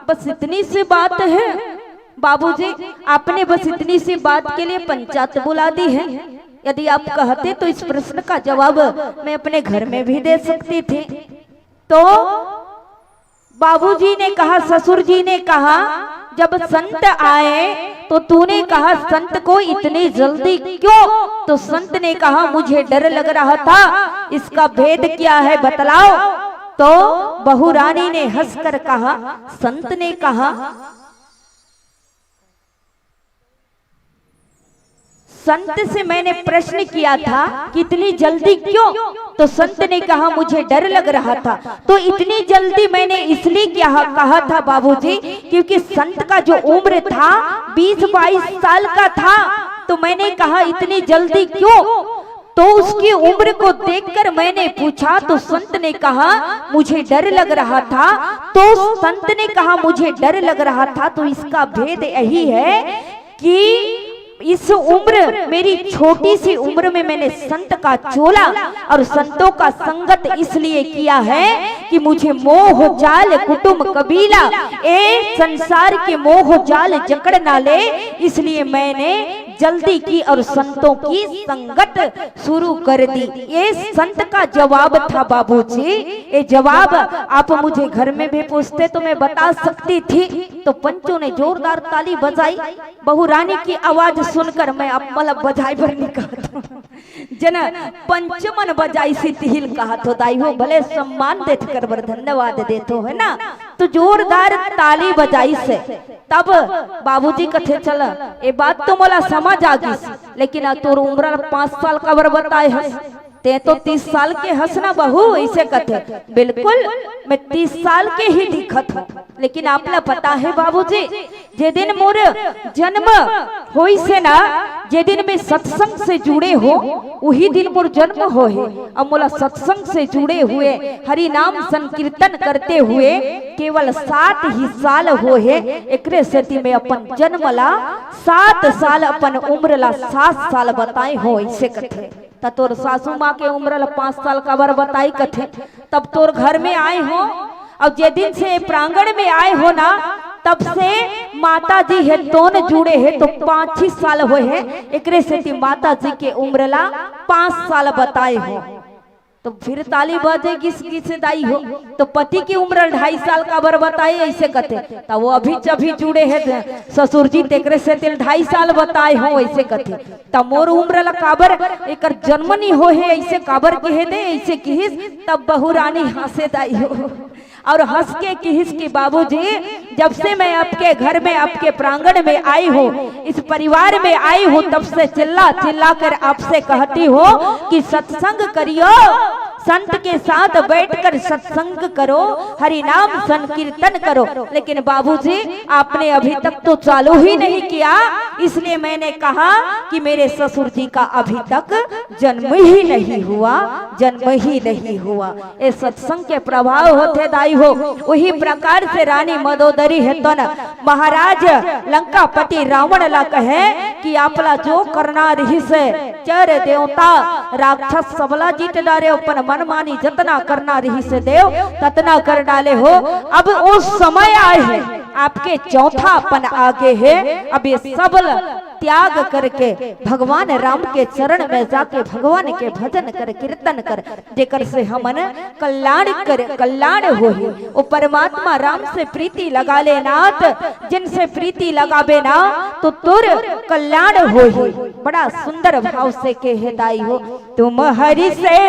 Speaker 1: बस इतनी सी बात है बाबूजी, आपने बस इतनी सी बात के लिए पंचायत बुला दी है। यदि आप कहते तो इस प्रश्न का जवाब मैं अपने घर में भी दे सकती थी। तो बाबूजी ने कहा, ससुर जी ने कहा जब संत आए तो तूने कहा संत को इतनी जल्दी क्यों? तो संत ने कहा मुझे डर लग रहा था, इसका भेद क्या है बतलाओ। तो बहू रानी ने हंसकर कहा, संत ने कहा, संत से मैंने प्रश्न किया था कि इतनी जल्दी क्यों? तो संत ने कहा मुझे डर लग रहा था। तो इतनी जल्दी मैंने इसलिए कहा था बाबूजी, क्योंकि संत का जो उम्र था 20-22 साल का था। तो मैंने कहा इतनी जल्दी क्यों? तो उसकी उम्र को देखकर मैंने पूछा, तो संत ने कहा मुझे डर लग रहा था। तो संत ने कहा मुझे डर लग रहा था, तो इसका भेद यही है कि इस उम्र, मेरी छोटी सी उम्र में मैंने संत का चोला और संतों का संगत इसलिए किया है कि मुझे मोह जाल कुटुंब कबीला ए संसार के मोह जाल जकड़ ना ले, इसलिए मैंने जल्दी की और संतों की संगत शुरू कर दी। ये संत का जवाब था बाबूजी। ये जवाब आप मुझे घर में भी पूछते तो मैं बता सकती थी। तो पंचों ने जोरदार ताली बजाई। बहू रानी की आवाज सुनकर मैं अब मतलब बजाई भर निकाल जना पंचमन बजाई सी तिहिल कहा तो दाई हो भले सम्मान देत कर बर धन्यवाद देतो है ना। तो जोरदार ताली बजाई से तब बाबूजी कथे चल ये बात तो मोला समझ आ गई, लेकिन तोर उम्र 5 साल का बर बताए है, ते तो 30 साल के हंसना बहू ऐसे कथे। बिल्कुल मैं 30 साल के ही दिखत हूँ, लेकिन आपला पता है बाबूजी, जे दिन मोर जन्म होई से ना, जे दिन में सत्संग से जुड़े हो वही दिन मोर जन्म हो है। अब मोला सत्संग से जुड़े हुए हरि नाम संकीर्तन करते हुए केवल 7 ही साल हो है। एकरे सेती में अपन जन्म ला 7 साल, अपन उम्र ला 7 साल बताए हो ऐसे कथे। तोर सासू माँ के उम्र 5 साल का बर बताई कथे। तब तोर घर में आए हो और जे दिन से प्रांगण में आए हो ना, तब से माता जी है दोनों जुड़े हैं तो 5-6 साल हुए हैं। एकरे से माता जी के उम्र ला 5 साल बताए हो। तो फिर ताली बजेगी किसे दाई हो। तो पति की उम्र 2.5 साल का बर बताए ऐसे कथे। तो वो अभी जुड़े हैं ससुर जी, तेकरे से 2.5 साल बताए हो ऐसे कथे। तब मोर उम्र ला काबर एक जन्म नहीं हो है ऐसे काबर कहे दे ऐसे किहिस। तब बहू रानी हंसे दाई हो और हंस के किहिस की बाबूजी, जब से मैं आपके घर में आपके प्रांगण में आई हूँ, इस परिवार में आई हूँ, तब से चिल्ला चिल्ला कर आपसे कहती हो कि सत्संग करियो, संत के साथ बैठकर सत्संग करो, हरि नाम संकीर्तन करो। लेकिन बाबूजी आपने अभी तक तो चालू ही नहीं किया, इसलिए मैंने कहा कि मेरे ससुर जी का अभी तक जन्म ही नहीं हुआ, जन्म ही नहीं हुआ। ये सत्संग के प्रभाव होते दाई हो। वही प्रकार से रानी मदोदरी है तो न महाराज लंकापति रावण ला कहे कि आपला जो करना रही से चर देवता राक्षस सबला जीत डाले, अपन मनमानी जतना करना रही से देव ततना कर डाले हो। अब वो समय आए हैं, आपके चौथा अपन आगे है। अब ये सब त्याग करके भगवान राम के चरण में जाके भगवान के भजन कर, कीर्तन कर, जेकर से हमन कल्याण हो। वो परमात्मा राम से प्रीति लगा ले नाथ, जिनसे प्रीति लगाबे ना तो तुर कल्याण हो। बड़ा सुंदर भाव से कहे दाई हो, तुम हरि से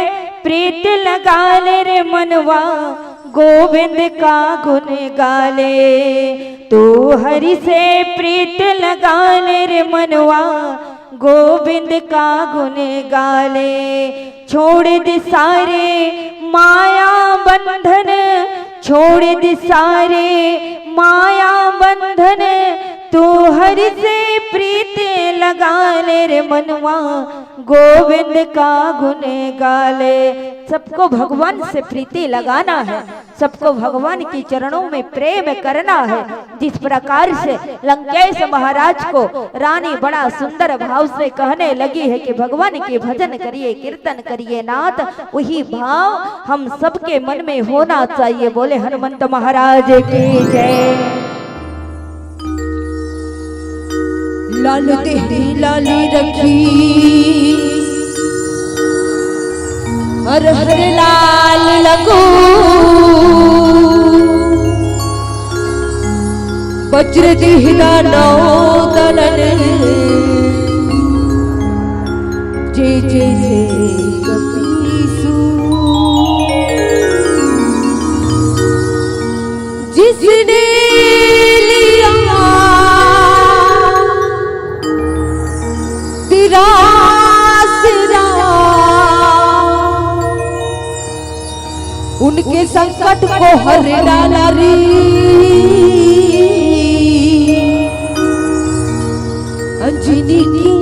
Speaker 1: प्रीत लगा ले रे मनवा, गोविंद का गुण गाले। तू हरि से प्रीत लगा ले रे मनवा, गोविंद का गुण गाले। छोड़ दे सारे माया बंधन, छोड़ दे सारे माया बंधन, तू हरि से प्रीत लगा ले रे मनवा, गोविंद का गुण गाले। सबको भगवान से प्रीति लगाना है, सबको भगवान की चरणों में प्रेम करना है। जिस प्रकार से लंकेश महाराज को रानी बड़ा सुंदर भाव से कहने लगी है कि भगवान के भजन करिए, कीर्तन करिए नाथ, वही भाव हम सबके मन में होना चाहिए। बोले हनुमंत महाराज की जय।
Speaker 2: लाल तेरी लाली रखी, हर हर लाल लगो, वज्र दिहदा नौ दलन, जे जे जे कपीसु। संकट को हर डाला रे। अंजनी की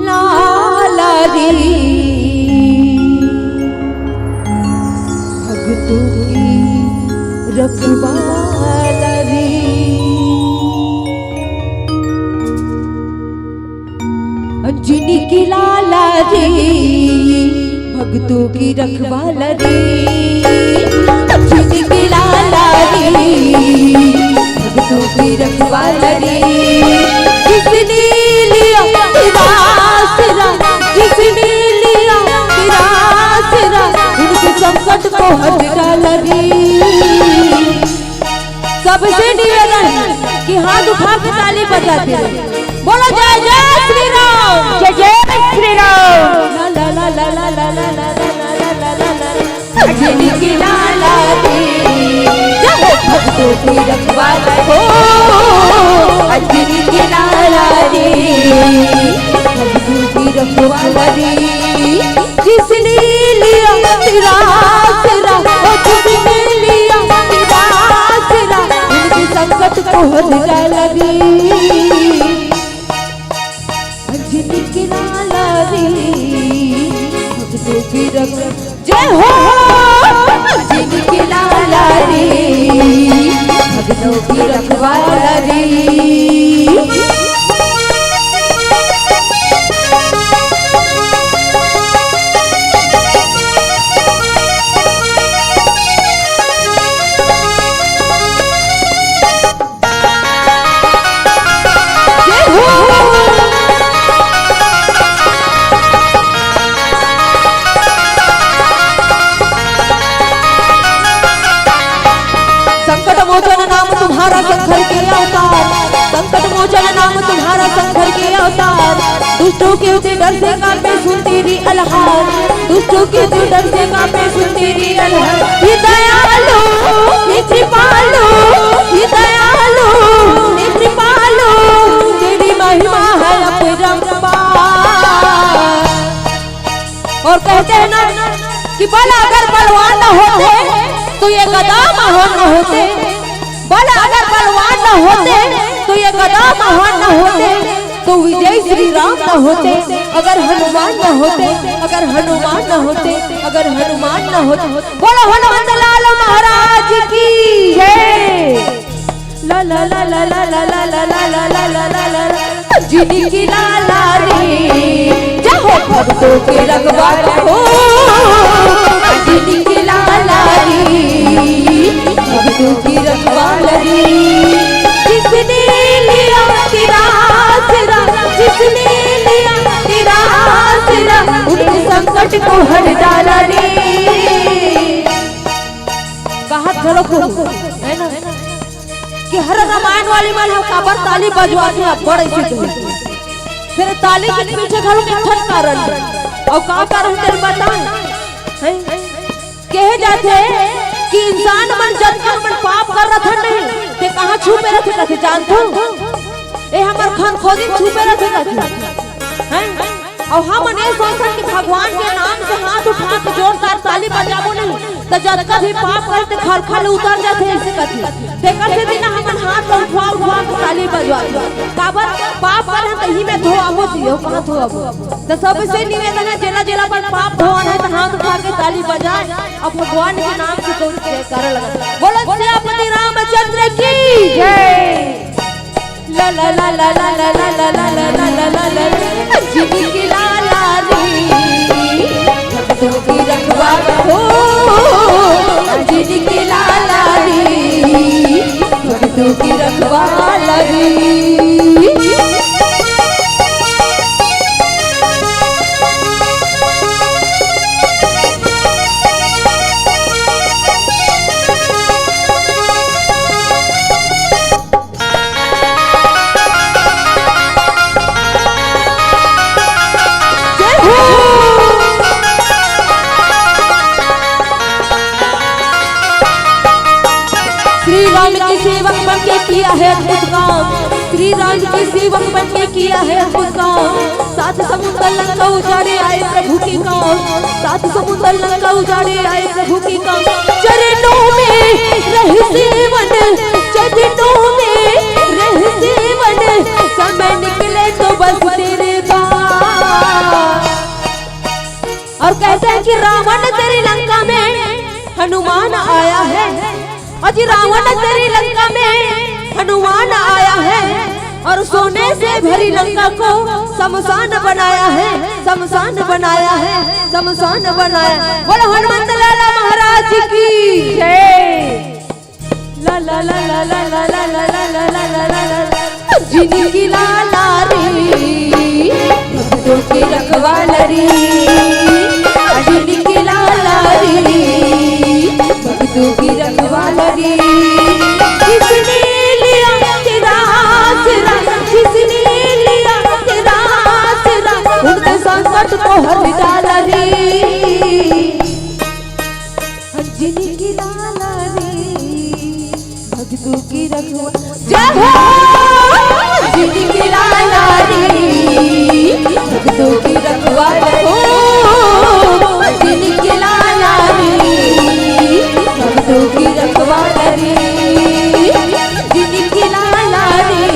Speaker 2: लाला रे, भक्तों की रखवाला रे। अंजनी की लाला रे, भक्तों की रखवाला रे। अंजनी की लाला रे, भक्तों की रखवाला रे। जिसने लिया तेरा आसरा, जिसने लिया तेरा आसरा, उनके संकट को हट डाला रे। सबसे निवेदन कि हाथ उठा के ताली बजाते रहे। बोलो जय जय श्री राम,
Speaker 1: जय जय श्री राम।
Speaker 2: ला ला ला ला ला ला ला ला ला ला ला ला। अंजनी की लाला रे, जय हो भक्तों की रखवाला हो। अंजनी की लाला रे, भक्तों की रखवाला रे। जिसने लिया तेरा आसरा, जिसने लिया तेरा आसरा, उनके संकट को हट डाला रे। अंजनी की लाला रे, भक्तों की रख जय हो। अंजनी की लाला रे, भक्तों की रखवाला रे। तुम्हारा संघर के अवतार, संकट मोचन नाम तुम्हारा संघर के अवतार। दुष्टों के उसे डर से कांपे सुन तेरी अलहार, दुष्टों के उसे डर से कांपे सुन तेरी अलहार। हे दयालु हे कृपालु, हे दयालु हे कृपालु, तेरी महिमा है अपरंपार। और कहते हैं ना कि भला अगर बलवान न होते तो ये गदा महान न होते, भला अगर बलवान न होते तो ये गदा महान न होते, तो विजय श्री राम न होते। अगर हनुमान न होते, अगर हनुमान न होते, अगर हनुमान न होते। बोलो हनुमंत लाल महाराज की जय। ला ला ला ला ला ला ला ला ला ला ला ला ला ला। अंजनी की लाला रे, जय हो भक्तों के रखवाला हो। अंजनी की लाला रे, भक्तों की रखवाला रे। जिसने लिया तेरा आसरा, जिसने लिया तेरा आसरा, उनके संकट को हट डाला रे। कहा चलो है ना कि हर रामायण वाली में हम काबर ताली बजवाते हैं बड़े से। फिर ताली के पीछे घरों के ठन कारण और का कारण तेरे बताएं। कहे जाते कि इंसान मन जब मन पाप कर रहा था नहीं ते कहां छुपे रहते जानते हो। ए हमर खान खोदी छुपे रहते हैं। और हम ने सोचन कि भगवान के नाम से हाथ उठा के जोरदार ताली बजाबो नहीं तो जब कभी पाप करते खरखल उतर जाते ऐसे कथी तेकर से बिना हमन हाथ उठा उठा के ताली बजवाते काबर पाप कर त ही में धो आबो जियो कहां धो आबो। तो सबसे निवेदन है जेला जेला पर पाप धोवन है तो हाथ उठा के ताली बजाए और भगवान के नाम से तो कर लगा। बोलो सियापति रामचंद्र की जय। ला ला ला ला ला ला ला ला ला ला ला ला ला। अंजनी की लाला रे, भक्तों की रखवाला हो। अंजनी की लाला रे, भक्तों की रखवाला रे। सेवक बन के किया है अद्भुत काम, श्री राम के सेवक बन के किया है काम, सात समुद्र लंका उजाड़े आए प्रभु के काम, सात समुद्र लंका उजाड़े आए प्रभु के काम। चरणों में रह सेवन, चरणों में रह सेवन, समय निकले तो बस तेरे पास। और कहते हैं कि रावण तेरी लंका में हनुमान आया है, अजी रावण तेरी लंका में हनुमान आया है, और सोने से भरी लंका को शमशान बनाया है, शमशान बनाया है, शमशान बनाया। बोलो हनुमंत लाला महाराज की जय। ला ला ला ला ला ला ला ला ला ला ला ला ला जिनकी लाला रे भक्तों की रखवालरी, जिनकी लाला रे भक्तों की रखवालरी। किसने लिया तेरा आसरा, किसने लिया तेरा आसरा, उनके संकट को हर डाला रे, जिनकी लाला रे भक्तों की रखवालरी। जय हो जिनकी लाला रे भक्तों की रखवालरी, जिनकी लाला रे भक्तों की रखवालरी, जिनकी लाला रे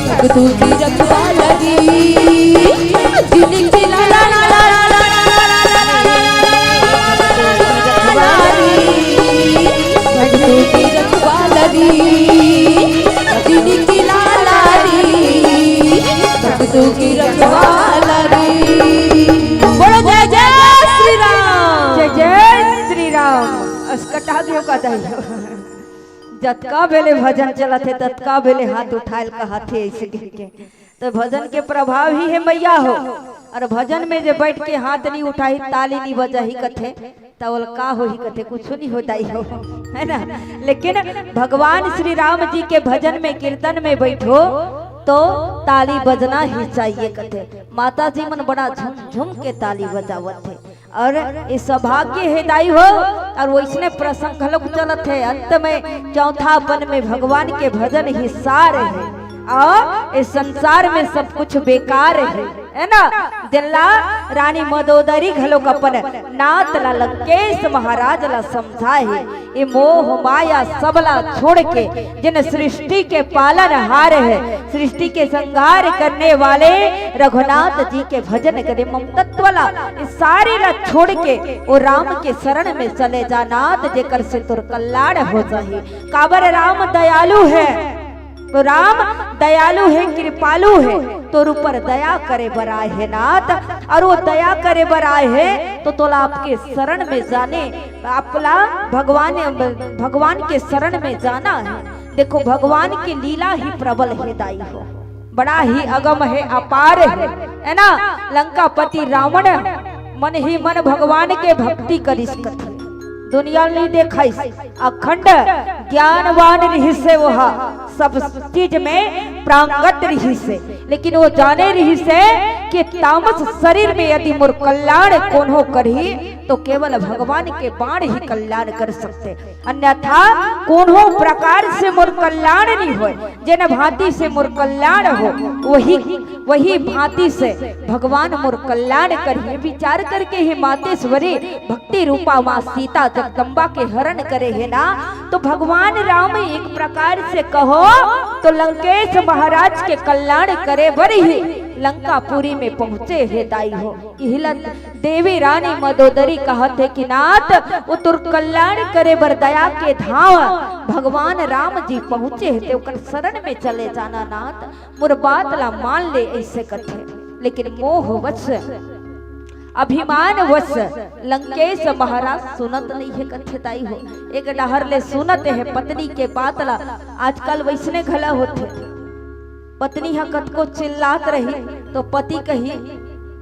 Speaker 2: भक्तों की रखवालरी, जिनकी लाला ला ला ला ला ला ला भक्तों की रखवालरी, जिनकी लाला रे भक्तों की रखवालरी। बोलो जय जय श्री राम,
Speaker 1: जय जय श्री राम। अस्कटा दियो का दहियो जतका बेले भजन चलत है ततका बेले हाथ उठायल का हाथे ऐसे गिर के, तो भजन के प्रभाव ही है मैया हो। और भजन में जो बैठ के हाथ नहीं उठाई, ताली नहीं बजा ही कथे, तवल का हो ही कथे, कुछ नहीं होता ही हो, है ना। लेकिन भगवान श्री राम जी के भजन में कीर्तन में बैठो तो ताली बजना ही चाहिए कथे। माता जी मन बड़ा झुम झुम के ताली बजावत है, और इस सौभाग्य है दाई हो। और वैसने प्रसंग लोग चलत है, अंत में चौथापन में भगवान के भजन ही सार है, और इस संसार में सब कुछ बेकार है ना। दिल्ला रानी मदोदरी घलोक अपन नाथ ला लंकेश महाराज ला समझाए, ये मोह माया सबला छोड़ के जिन सृष्टि के पालन हार है, सृष्टि के संहार करने वाले रघुनाथ जी के भजन करे, ममतत्व ला इस सारे ला छोड़ के वो राम के शरण में चले जा, नाथ जेकर से तुर कल्याण हो जाए। काबर राम दयालु है, तो राम दयालु है, कृपालु है, तो ऊपर दया करे बराए है नाथ। और वो दया करे बराए है तो तोला आपके शरण में जाने, आपला भगवान के शरण में जाना है। देखो भगवान की लीला ही प्रबल है दाई हो, बड़ा ही अगम है, अपार है ना। लंकापति रावण मन ही मन भगवान के भक्ति करिस कथे, दुनिया नहीं देखा, अखंड ज्ञानवान रही से वह सब चीज में प्रांगत रही से, लेकिन वो जाने रही से कि तामस शरीर में यदि मोर कल्याण कौन हो करही तो केवल भगवान के बाण ही कल्याण कर सकते, अन्यथा कौन हो प्रकार से मोर कल्याण नहीं हो। जिन भांति से मोर कल्याण हो वही भांति से भगवान मोर कल्याण करिए। विचार करके ही मातेश्वरी भक्ति रूपा माँ सीता जगदम्बा के हरण करे है ना, तो भगवान राम एक प्रकार से कहो तो लंकेश महाराज के कल्याण करे बड़ी ही लंकापुरी में पहुंचे है दाई हो। देवी रानी मदोदरी कहते कि नाथ वो तुर कल्याण करे बर दया के धाम भगवान राम जी पहुंचे है, तो शरण में चले जाना नाथ, मोर बात ला मान ले ऐसे कथे। लेकिन मोह वश अभिमान वश लंकेश महाराज सुनत नहीं है कथे दाई हो। एक डहर ले सुनत है पत्नी के बात ला, आजकल वैसने घला होते, पत्नी हा कतको चिल्लात रही तो पति कही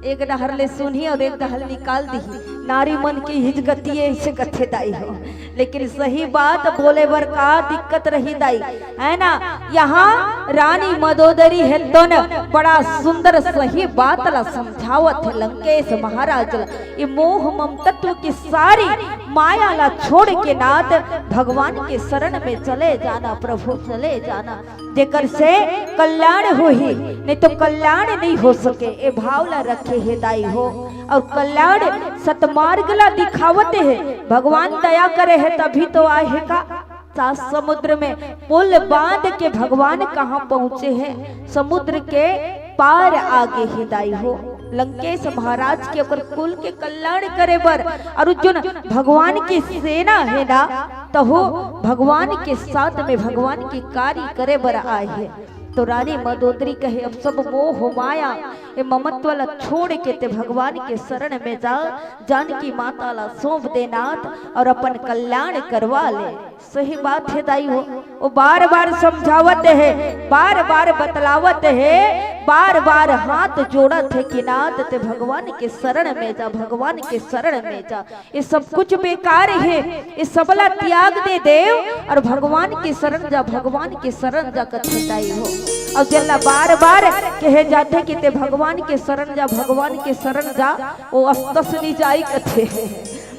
Speaker 1: एक डहर ले सुनी और एक डहर निकाल दी, नारी मन की हिजगती ऐसे कथे दाई हो। लेकिन सही बात बोले बर का दिक्कत रही दाई है ना। यहाँ रानी मदोदरी है तो न बड़ा सुंदर सही बात ला समझावत है लंकेश महाराज ला। ये मोह ममतत्व की सारी माया ला छोड़ के नाथ भगवान के शरण में चले जाना, प्रभु चले जाना, जेकर से कल्याण हो ही, नहीं तो कल्याण नहीं हो सके। ए भावला रखे है दाई हो और कल्याण सतमार्ग ला दिखावत है। भगवान दया करे है तभी तो आए है का। सात समुद्र में पुल बांध के भगवान कहाँ पहुँचे हैं, समुद्र के पार आगे है दाई हो। लंकेश महाराज के ओकर कुल के कल्याण करे बर और जो भगवान की सेना है ना तो हो भगवान के साथ में भगवान की कार्य करे बर आए है। तो रानी मदोदरी कहे अब सब मोह माया ये ममत्व ला छोड़ के ते भगवान के शरण में जा, जानकी माता ला सौंप दे नाथ और अपन कल्याण करवा ले। सही बात है दाई हो, वो बार बार समझावत है, बार बार बतलावत है, बार बार हाथ जोड़त है कि नाथ ते भगवान के शरण में जा, भगवान के शरण में जा। ये सब कुछ बेकार है, ये सबला त्याग दे देव और भगवान के शरण जा, भगवान के शरण जा कथे दाई हो। और जल्ला बार बार कहे जाते कि ते भगवान के शरण जा, भगवान के शरण जा, वो अस्तस नहीं जाई कथे।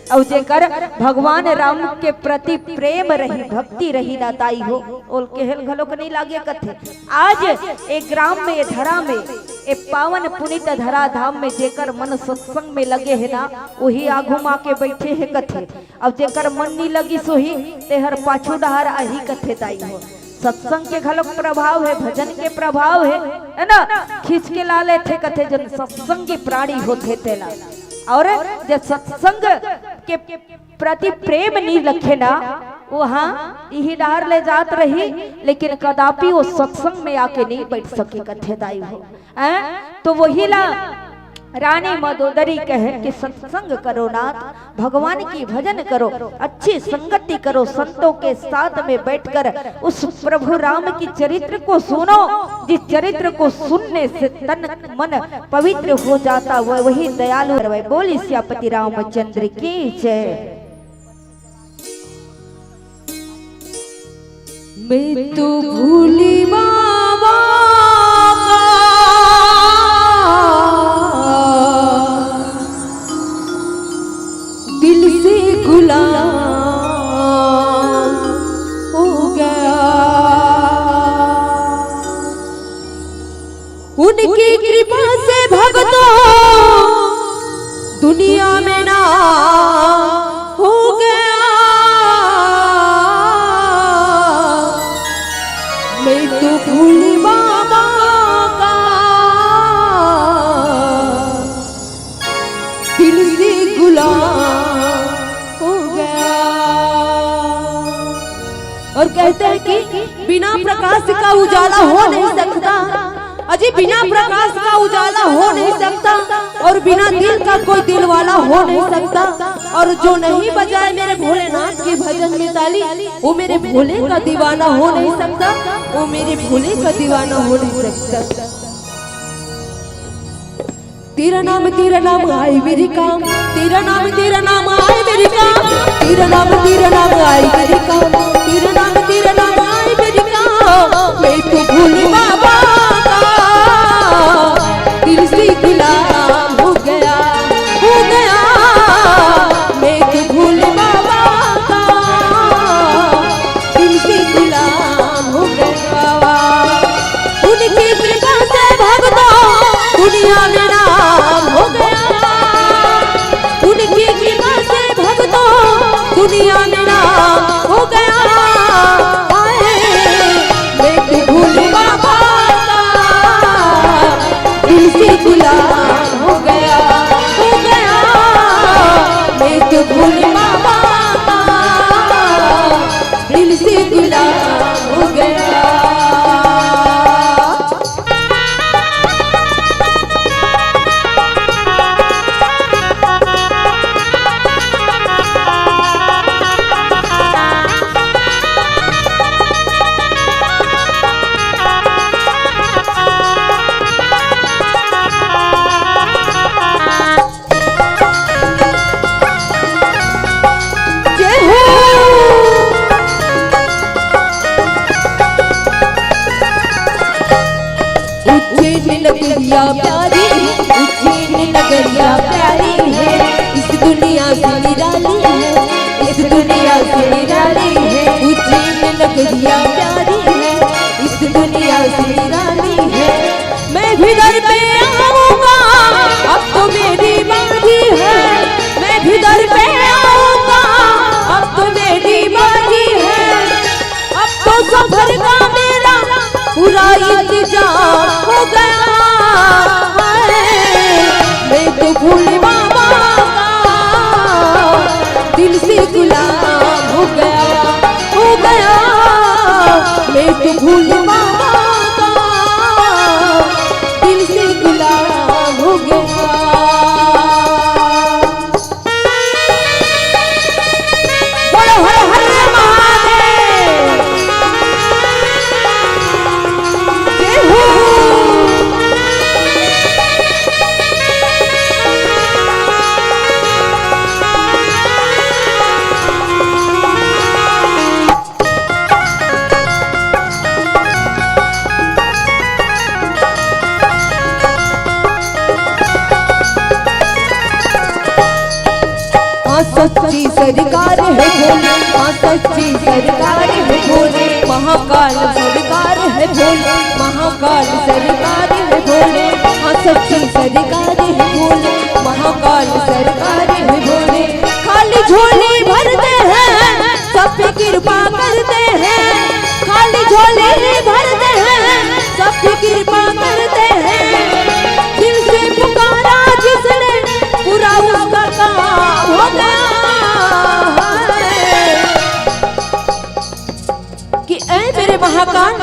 Speaker 1: और जेकर भगवान राम के प्रति प्रेम रही, भक्ति रही ना दाई हो, ओल केहल घलोक नहीं लागे कथे। आज एक ग्राम में धरा में एक पावन पुनित धरा धाम में जेकर मन सत्संग में लगे है ना वही आगू माँ के बैठे है कथे। अब जेकर मन नहीं लगी सोही तेहर पाछू डहार आही कथे दाई हो। सत्संग के घलोक प्रभाव है, भजन के प्रभाव है ना, खींच के लाले थे कथे जन सत्संगी प्राणी होते तेला। और जब सत्संग के प्रति प्रेम नहीं रखे ना वहाँ यही डहार ले जात रही, लेकिन कदापि वो सत्संग में आके नहीं बैठ सके कथे दाई हो। तो वही ला रानी मदोदरी कहे कि सत्संग करो नाथ, भगवान की भजन करो, अच्छी संगति करो, संतों के साथ में बैठकर उस प्रभु राम की चरित्र को सुनो, जिस चरित्र को सुनने से तन मन पवित्र हो जाता वही दयालु। बोली सियापति रामचंद्र की जय।
Speaker 2: मैं तो भूली बाबा दिल से गुलाम हो गया, उनकी कृपा से भक्तों दुनिया में ना हो गया। मैं तो भूली बाबा का दिल से गुलाम हो गया। और कहते हैं कि बिना प्रकाश का उजाला हो नहीं सकता, अजी बिना प्रकाश का उजाला हो नहीं सकता, और बिना दिल का कोई दिल वाला हो नहीं सकता। और जो नहीं बजाए मेरे भोलेनाथ के भजन में ताली वो मेरे भोले का दीवाना हो नहीं सकता, वो मेरे भोले का दीवाना हो नहीं सकता। तेरा नाम आई मेरी काम, तेरा नाम आई मेरी काम, तेरा नाम आई मेरी काम, तेरा नाम आई मेरी काम। मैं तो भूली बाबा दिल से गुलाम हो गया, हो गया। मैं तो भूली बाबा दिल से गुलाम हो गया। उनकी कृपा से भक्तों दुनिया में नाम हो गया, उनकी कृपा से भक्तों दुनिया में नाम हो गया। मैं तो भूली बाबा दिल से गुलाम हो गया, हो गया। मैं तो भूली बाबा दिल से गुलाम हो गया। नगरिया प्यारी है, उज्जैन नगरिया प्यारी है, इस दुनिया से निराली है, इस दुनिया से निराली है। उज्जैन नगरिया प्यारी है, इस दुनिया से निराली है। मैं भी दर पे आऊंगा, अब तो मेरी बारी है, मैं भी दर पे आऊंगा, अब तो मेरी बारी है। अब तो सफर का मेरा पूरा इंतजाम हो गया है। मैं तो भोले बाबा का दिल से गुलाम हो गया, हो गया। मैं तो भोले बाबा का दिल से गुलाम हो गया। बोलो हर हर महादेव, जय हो। सच्ची सरकार है भोले, हाँ सच्ची सरकार है भोले, महाकाल सरकार है भोले, महाकाल सरकार है भोले। हाँ सच्ची सरकार है भोले, महाकाल सरकार है भोले। खाली झोली भरते हैं, सब पे कृपा करते हैं, खाली झोली भरते हैं, सब पे कृपा करते हैं। दिल से पुकारा जिसने पूरा उसका काम हो गया है। कि ऐ मेरे महाकाल,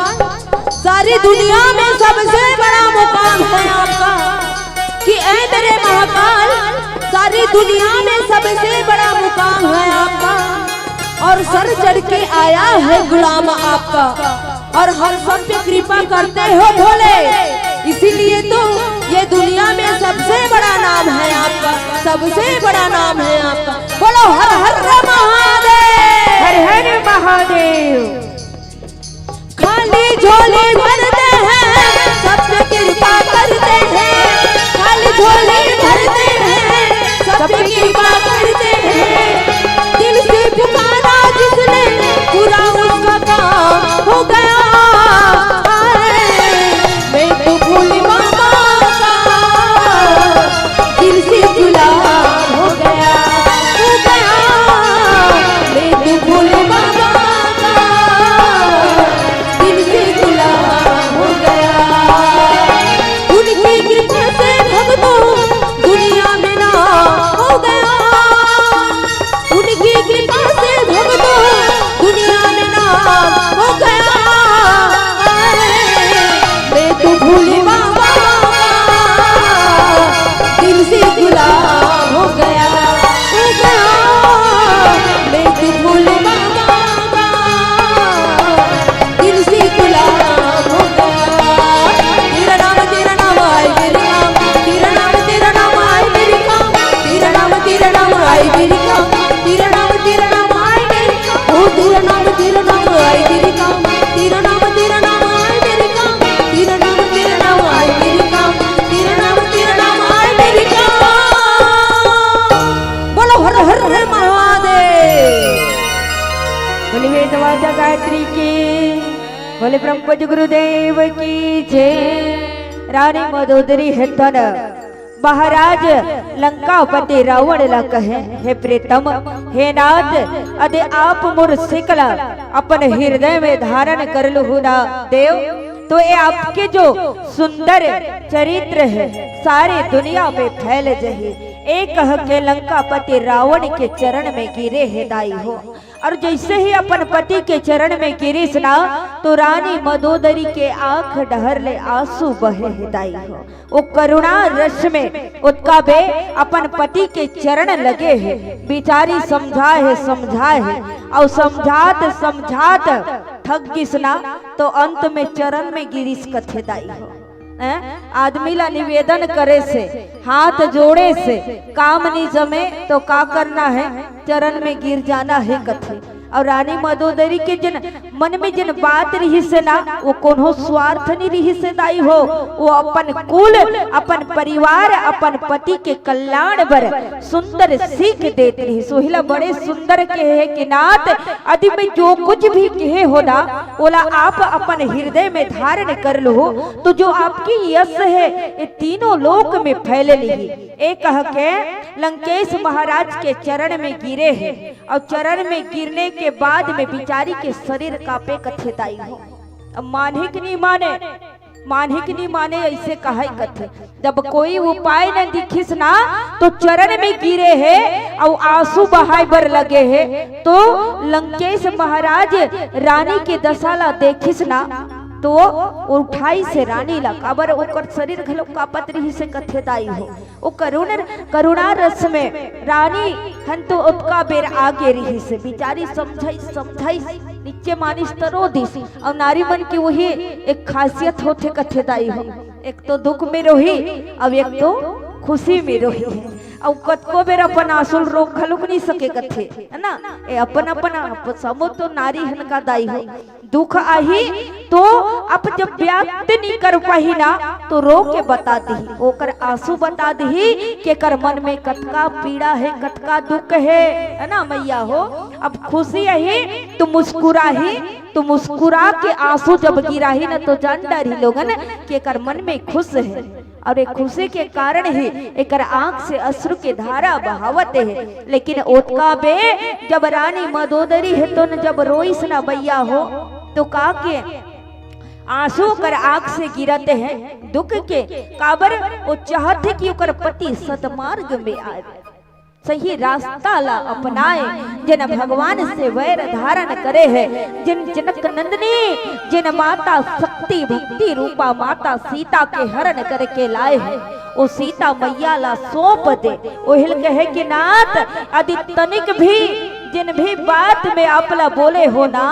Speaker 2: सारी दुनिया में सबसे बड़ा मुकाम है आपका। कि ऐ मेरे महाकाल, सारी दुनिया में सबसे बड़ा मुकाम है आपका। और सर चढ़ के आया है गुलाम आपका, और हम सब पे कृपा करते हो भोले। इसीलिए तो ये दुनिया में सबसे बड़ा नाम है आपका, सबसे बड़ा नाम है आपका। बोलो हर हर महादेव,
Speaker 1: हर हर महादेव।
Speaker 2: खाली झोली भरते हैं, सब पे कृपा करते हैं, खाली झोली भरते हैं, सब पे कृपा करते हैं। दिल से पुकारा जिसने पूरा उसका काम हो गया है। मैं तो भोले बाबा का दिल से गुलाम हो गया, हो गया। मैं तो भोले बाबा का दिल से गुलाम हो गया। उनकी कृपा से भक्तों दुनिया में नाम हो गया, उनकी कृपा से भक्तों दुनिया में नाम हो गया। मैं तो भोले बाबा दिल से गुलाम हो गया, हो गया। मैं तो भोले बाबा दिल से गुलाम हो गया। तेरा नाम आए मेरे काम, तेरा नाम आए मेरे काम, तेरा नाम आए मेरे काम, तेरा नाम आए मेरे काम। ओ तेरा नाम आए मेरे काम, तेरा नाम आए मेरे काम, तेरा नाम आए मेरे काम, तेरा नाम आए मेरे काम। बोलो हर हर महादेव।
Speaker 1: बोले वेद माता गायत्री की, बोले ब्रह्म पूज्य गुरुदेव की जय। रानी मदोदरी है तन महाराज लंकापति रावण ला कहे, हे प्रीतम हे नाथ, अदे आप मुर सिकला अपन हृदय में धारण कर लहु ना देव। तो ये आपके जो सुंदर चरित्र है सारी दुनिया में फैल जही। एक कह के लंकापति रावण के चरण में गिरे है दाई हो। और जैसे ही अपन पति के चरण में गिरी ना, तो रानी मदोदरी के आंख डहर ले आंसू बहे है दाई हो। वो करुणा रस में उसका बे अपन पति के चरण लगे है। बिचारी समझाए है और समझात थक गिसना, तो अंत में चरण में गिरीश कथे दाई हो। आदमी ला निवेदन करे से, हाथ जोड़े से काम नहीं जमे तो का करना है, चरण में गिर जाना है कथे। और रानी मदोदरी के जन मन में जिन बात रही से ना वो कोनो स्वार्थ नहीं रही से दाई हो, वो अपन कुल, अपन परिवार, अपन पति के कल्याण बर सुंदर सीख देते रही। सोहिला बड़े सुंदर कहे कि नाथ यदि मैं जो कुछ भी कहे हो ना ओला आप अपन हृदय में धारण कर लो तो जो आपकी यश है ये तीनों लोक में फैले ली। एक कह के लंकेश महाराज के चरण में गिरे हैं और चरण में गिरने के बाद में बिचारी के शरीर कांपे कथेताई हो। अब मानिक नहीं माने, मानिक नहीं माने ऐसे कहा कथे। जब कोई उपाय न दिखिस ना तो चरण में गिरे है और आंसू बहाए बर लगे है तो लंकेश महाराज रानी के दशाला देखिस ना तो उठाई से रानी ला काबर ओकर शरीर घलो कापत रही से कथेदाई हो। ओ करुणा रस में रानी हन तो उतका बेर आगे रही से बिचारी समझाई नीचे मानिस तरो दिस और नारी मन की वही एक खासियत होते कथेदाई हो। एक तो दुख में रोही अब एक तो खुशी में रोही है और कतको बेर अपन आंसू रोक खलुक नहीं सके कथे है ना। ए अपन अपन समो तो नारी हन का दाई हो। दुख आही तो अब जब व्यक्त नहीं कर पाही ना तो रो के बता दी, ओकर आंसू बता दी के कर मन में कतका पीड़ा है, कतका दुख है ना मैया हो। अब खुशी आई तो मुस्कुराही, तो मुस्कुरा के आंसू जब गिराही ना तो जान डारी लोगन के कर मन में खुश है और एक खुशी के कारण ही एक आंख से अश्रु के धारा बहावत है। लेकिन ओटका बे जब रानी मदोदरी है तो न जब रोईस ना मैया हो तो का के आंसू कर आंख से गिरते हैं दुख के काबर वो चाहते कि ओकर पति सतमार्ग में आए, सही रास्ता ला अपनाए, जिन भगवान से वैर धारण करे है, जिन जनक नंदनी जिन माता शक्ति भक्ति रूपा माता सीता के हरण करके लाए है वो सीता मैया ला सौंप दे। ओहिल कहे कि नाथ यदि तनिक भी जिन भी बात में आप ला बोले हो ना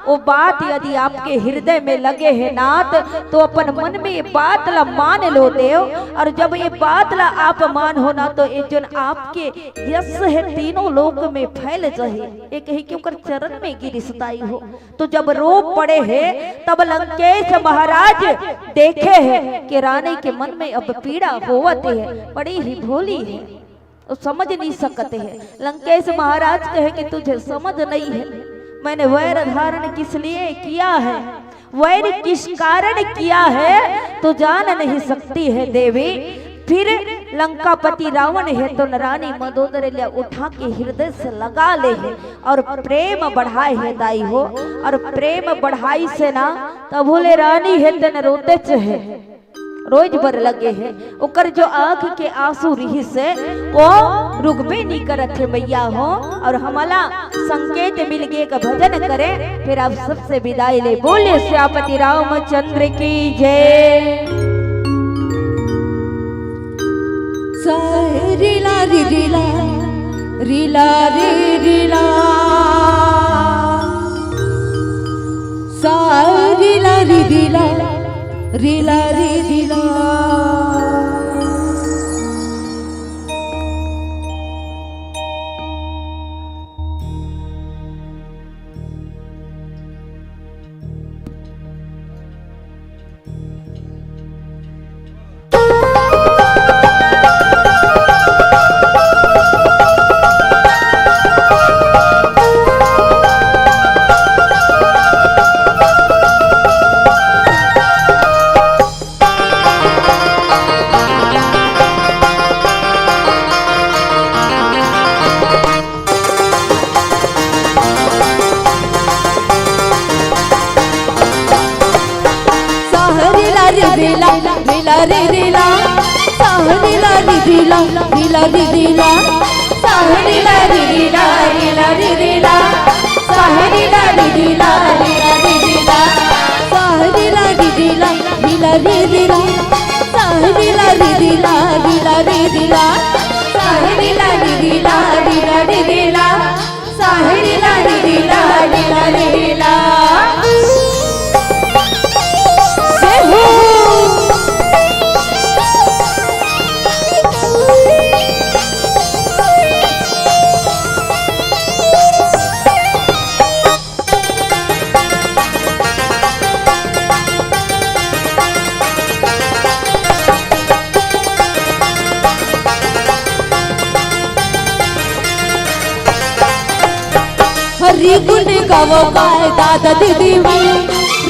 Speaker 1: वो बात यदि आपके हृदय में लगे है नाथ तो अपन मन में ये बात ला मान लो देव। और जब ये बात ला आप मान हो ना तो ये जन आपके यश है तीनों लोक में फैल जाए। एक ही क्यों कर चरण में गिरिसताई हो। तो जब रो पड़े है तब लंकेश महाराज देखे है कि रानी के मन में अब पीड़ा होवत है, बड़ी ही भोली है, वो समझ नहीं सकते हैं। लंकेश महाराज कहे कि तुझे समझ नहीं है मैंने वैर धारण किस लिए किया है, वैर किस कारण किया है तो जान नहीं सकती है देवी। फिर लंकापति रावण है तो रानी मदोदरी लिया उठा के हृदय से लगा ले है और प्रेम बढ़ाए है दाई हो। और प्रेम बढ़ाई से ना तब बोले रानी है तन रोते है रोज बर लगे है ओकर जो आंख के आंसू रही से वो रुकबे नहीं करत है मैया हो। और हमला संकेत मिल गए का भजन करे फिर आप सबसे विदाई ले। बोले श्यापति रामचंद्र की जय।
Speaker 2: रीला री रीला रीला रे रीला सा रीला री रीला रीला रे रीला। रे रीला साहनीला री रीला रीला री रीला साहनीला री रीला रीला री रीला साहनीला री रीला रीला री रीला साहनीला री रीला रीला री रीला साहनीला री रीला रीला री रीला साहनीला री रीला रीला री रीला साहनीला री रीला रीला री रीला। हरी गुण गावो काय दादा दीदी मन,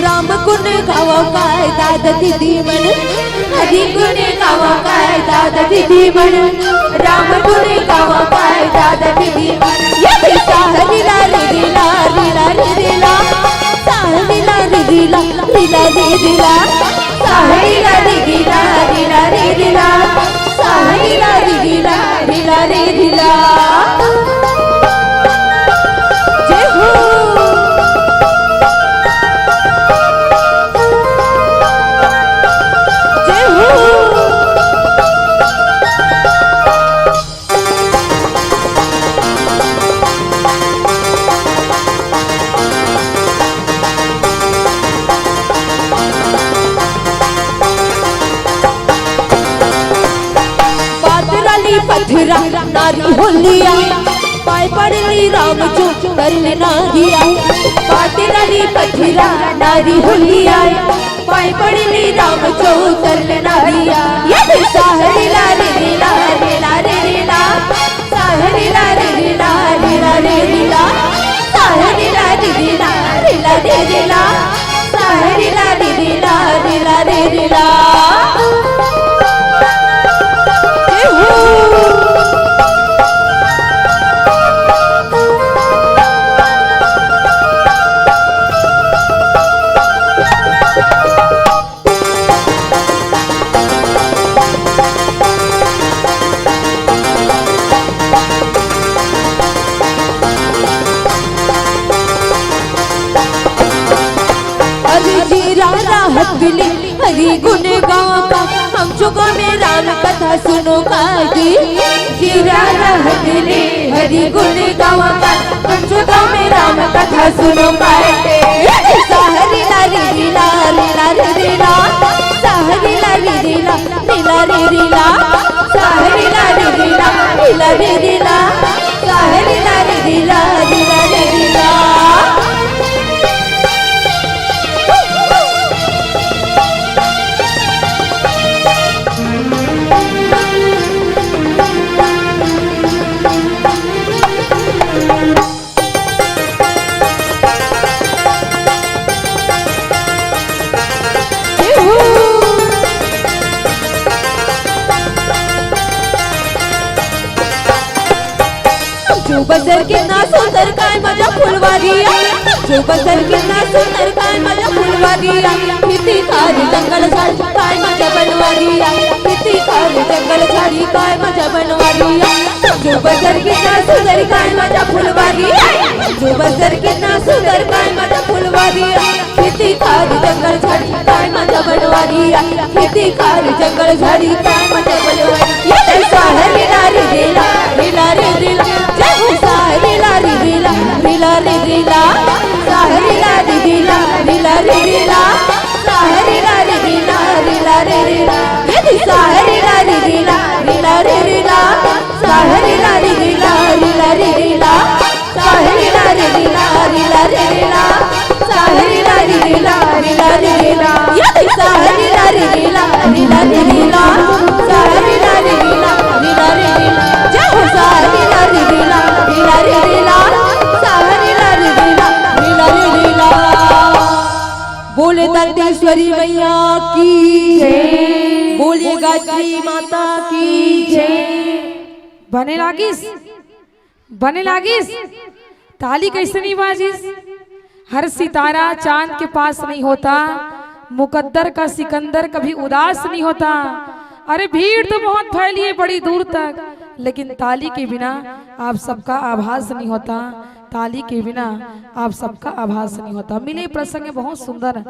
Speaker 2: राम गुण गावो काय दादा दीदी मन, हरी गुण गावो काय दादा दीदी मन, राम गुण गावो काय दादा दीदी मन. ये साहरीला रे दिला रीला रे दिला, साहरीला रे दिला रीला रे दिला, साहरीला रे दिला रीला रे दिला, साहरीला रे दिला रीला रे दिला. जय हो जय हो. पथरा नारी होलिया, पाय पड़ली राम जो करले नारिया. पाटराली पथरा नारी होलिया, पाय पड़ली राम जो करले नारिया. ये साहरीला रे रीला रीला रे रीला, साहरीला रे रीला रीला रे रीला, साहरीला रे रीला रीला रे रीला, साहरीला रे रीला रीला रे रीला. हरी गुण गावा हम चुका में राम कथा सुनो काजी. जीरा हटले हरी गुण गावा हम चुका में राम कथा सुनो काजी. साहरीला रे रीला रीला रे रीला, साहरीला रे रीला रीला रे रीला, साहरीला रे रीला रीला रे रीला, साहरीला रे रीला रीला रे रीला. जो बसर कितना सुंदर काय माझ्या फुलवारिया, जो बसर कितना सुंदर काय माझ्या फुलवारिया. किती खारी जंगल झाडी काय माझ्या बनवारिया, किती खारी जंगल झाडी काय माझ्या बनवारिया. जो बसर कितना सुंदर काय माझ्या फुलवारिया, जो बसर कितना सुंदर काय माझ्या फुलवारिया. किती खारी जंगल झाडी काय माझ्या बनवारिया, किती खारी जंगल झाडी काय माझ्या बनवारिया. साहरीला रे रीला रीला रे रीला, जय हो साहरीला रे रीला रीला रे रीला, साहरीला रे रीला रीला रे रीला, साहरीला रे रीला रीला रे रीला. ये साहरीला रे रीला रीला रे रीला, साहरीला रे रीला रीला रे रीला, साहरीला रे रीला रीला रे रीला, साहरीला रे रीला रीला रे रीला. ये साहरीला रे रीला रीला रे रीला, साहरीला रे रीला रीला रे रीला. जय हो साहरीला रे रीला रीला रे रीला, साहरीला रे रीला रीला रे रीला. बोले दंतेश्वरी मैया की जय, बोलिए गायत्री माता की जय.
Speaker 3: बने लागिस ताली कैसे नहीं बाजिस. हर सितारा चांद के पास नहीं होता, मुकद्दर का सिकंदर कभी उदास नहीं होता. अरे भीड़ तो बहुत फैली है बड़ी दूर तक, लेकिन ताली के बिना आप सबका आभास नहीं होता, ताली के बिना आप सबका आभास नहीं होता. मिले प्रसंग बहुत सुंदर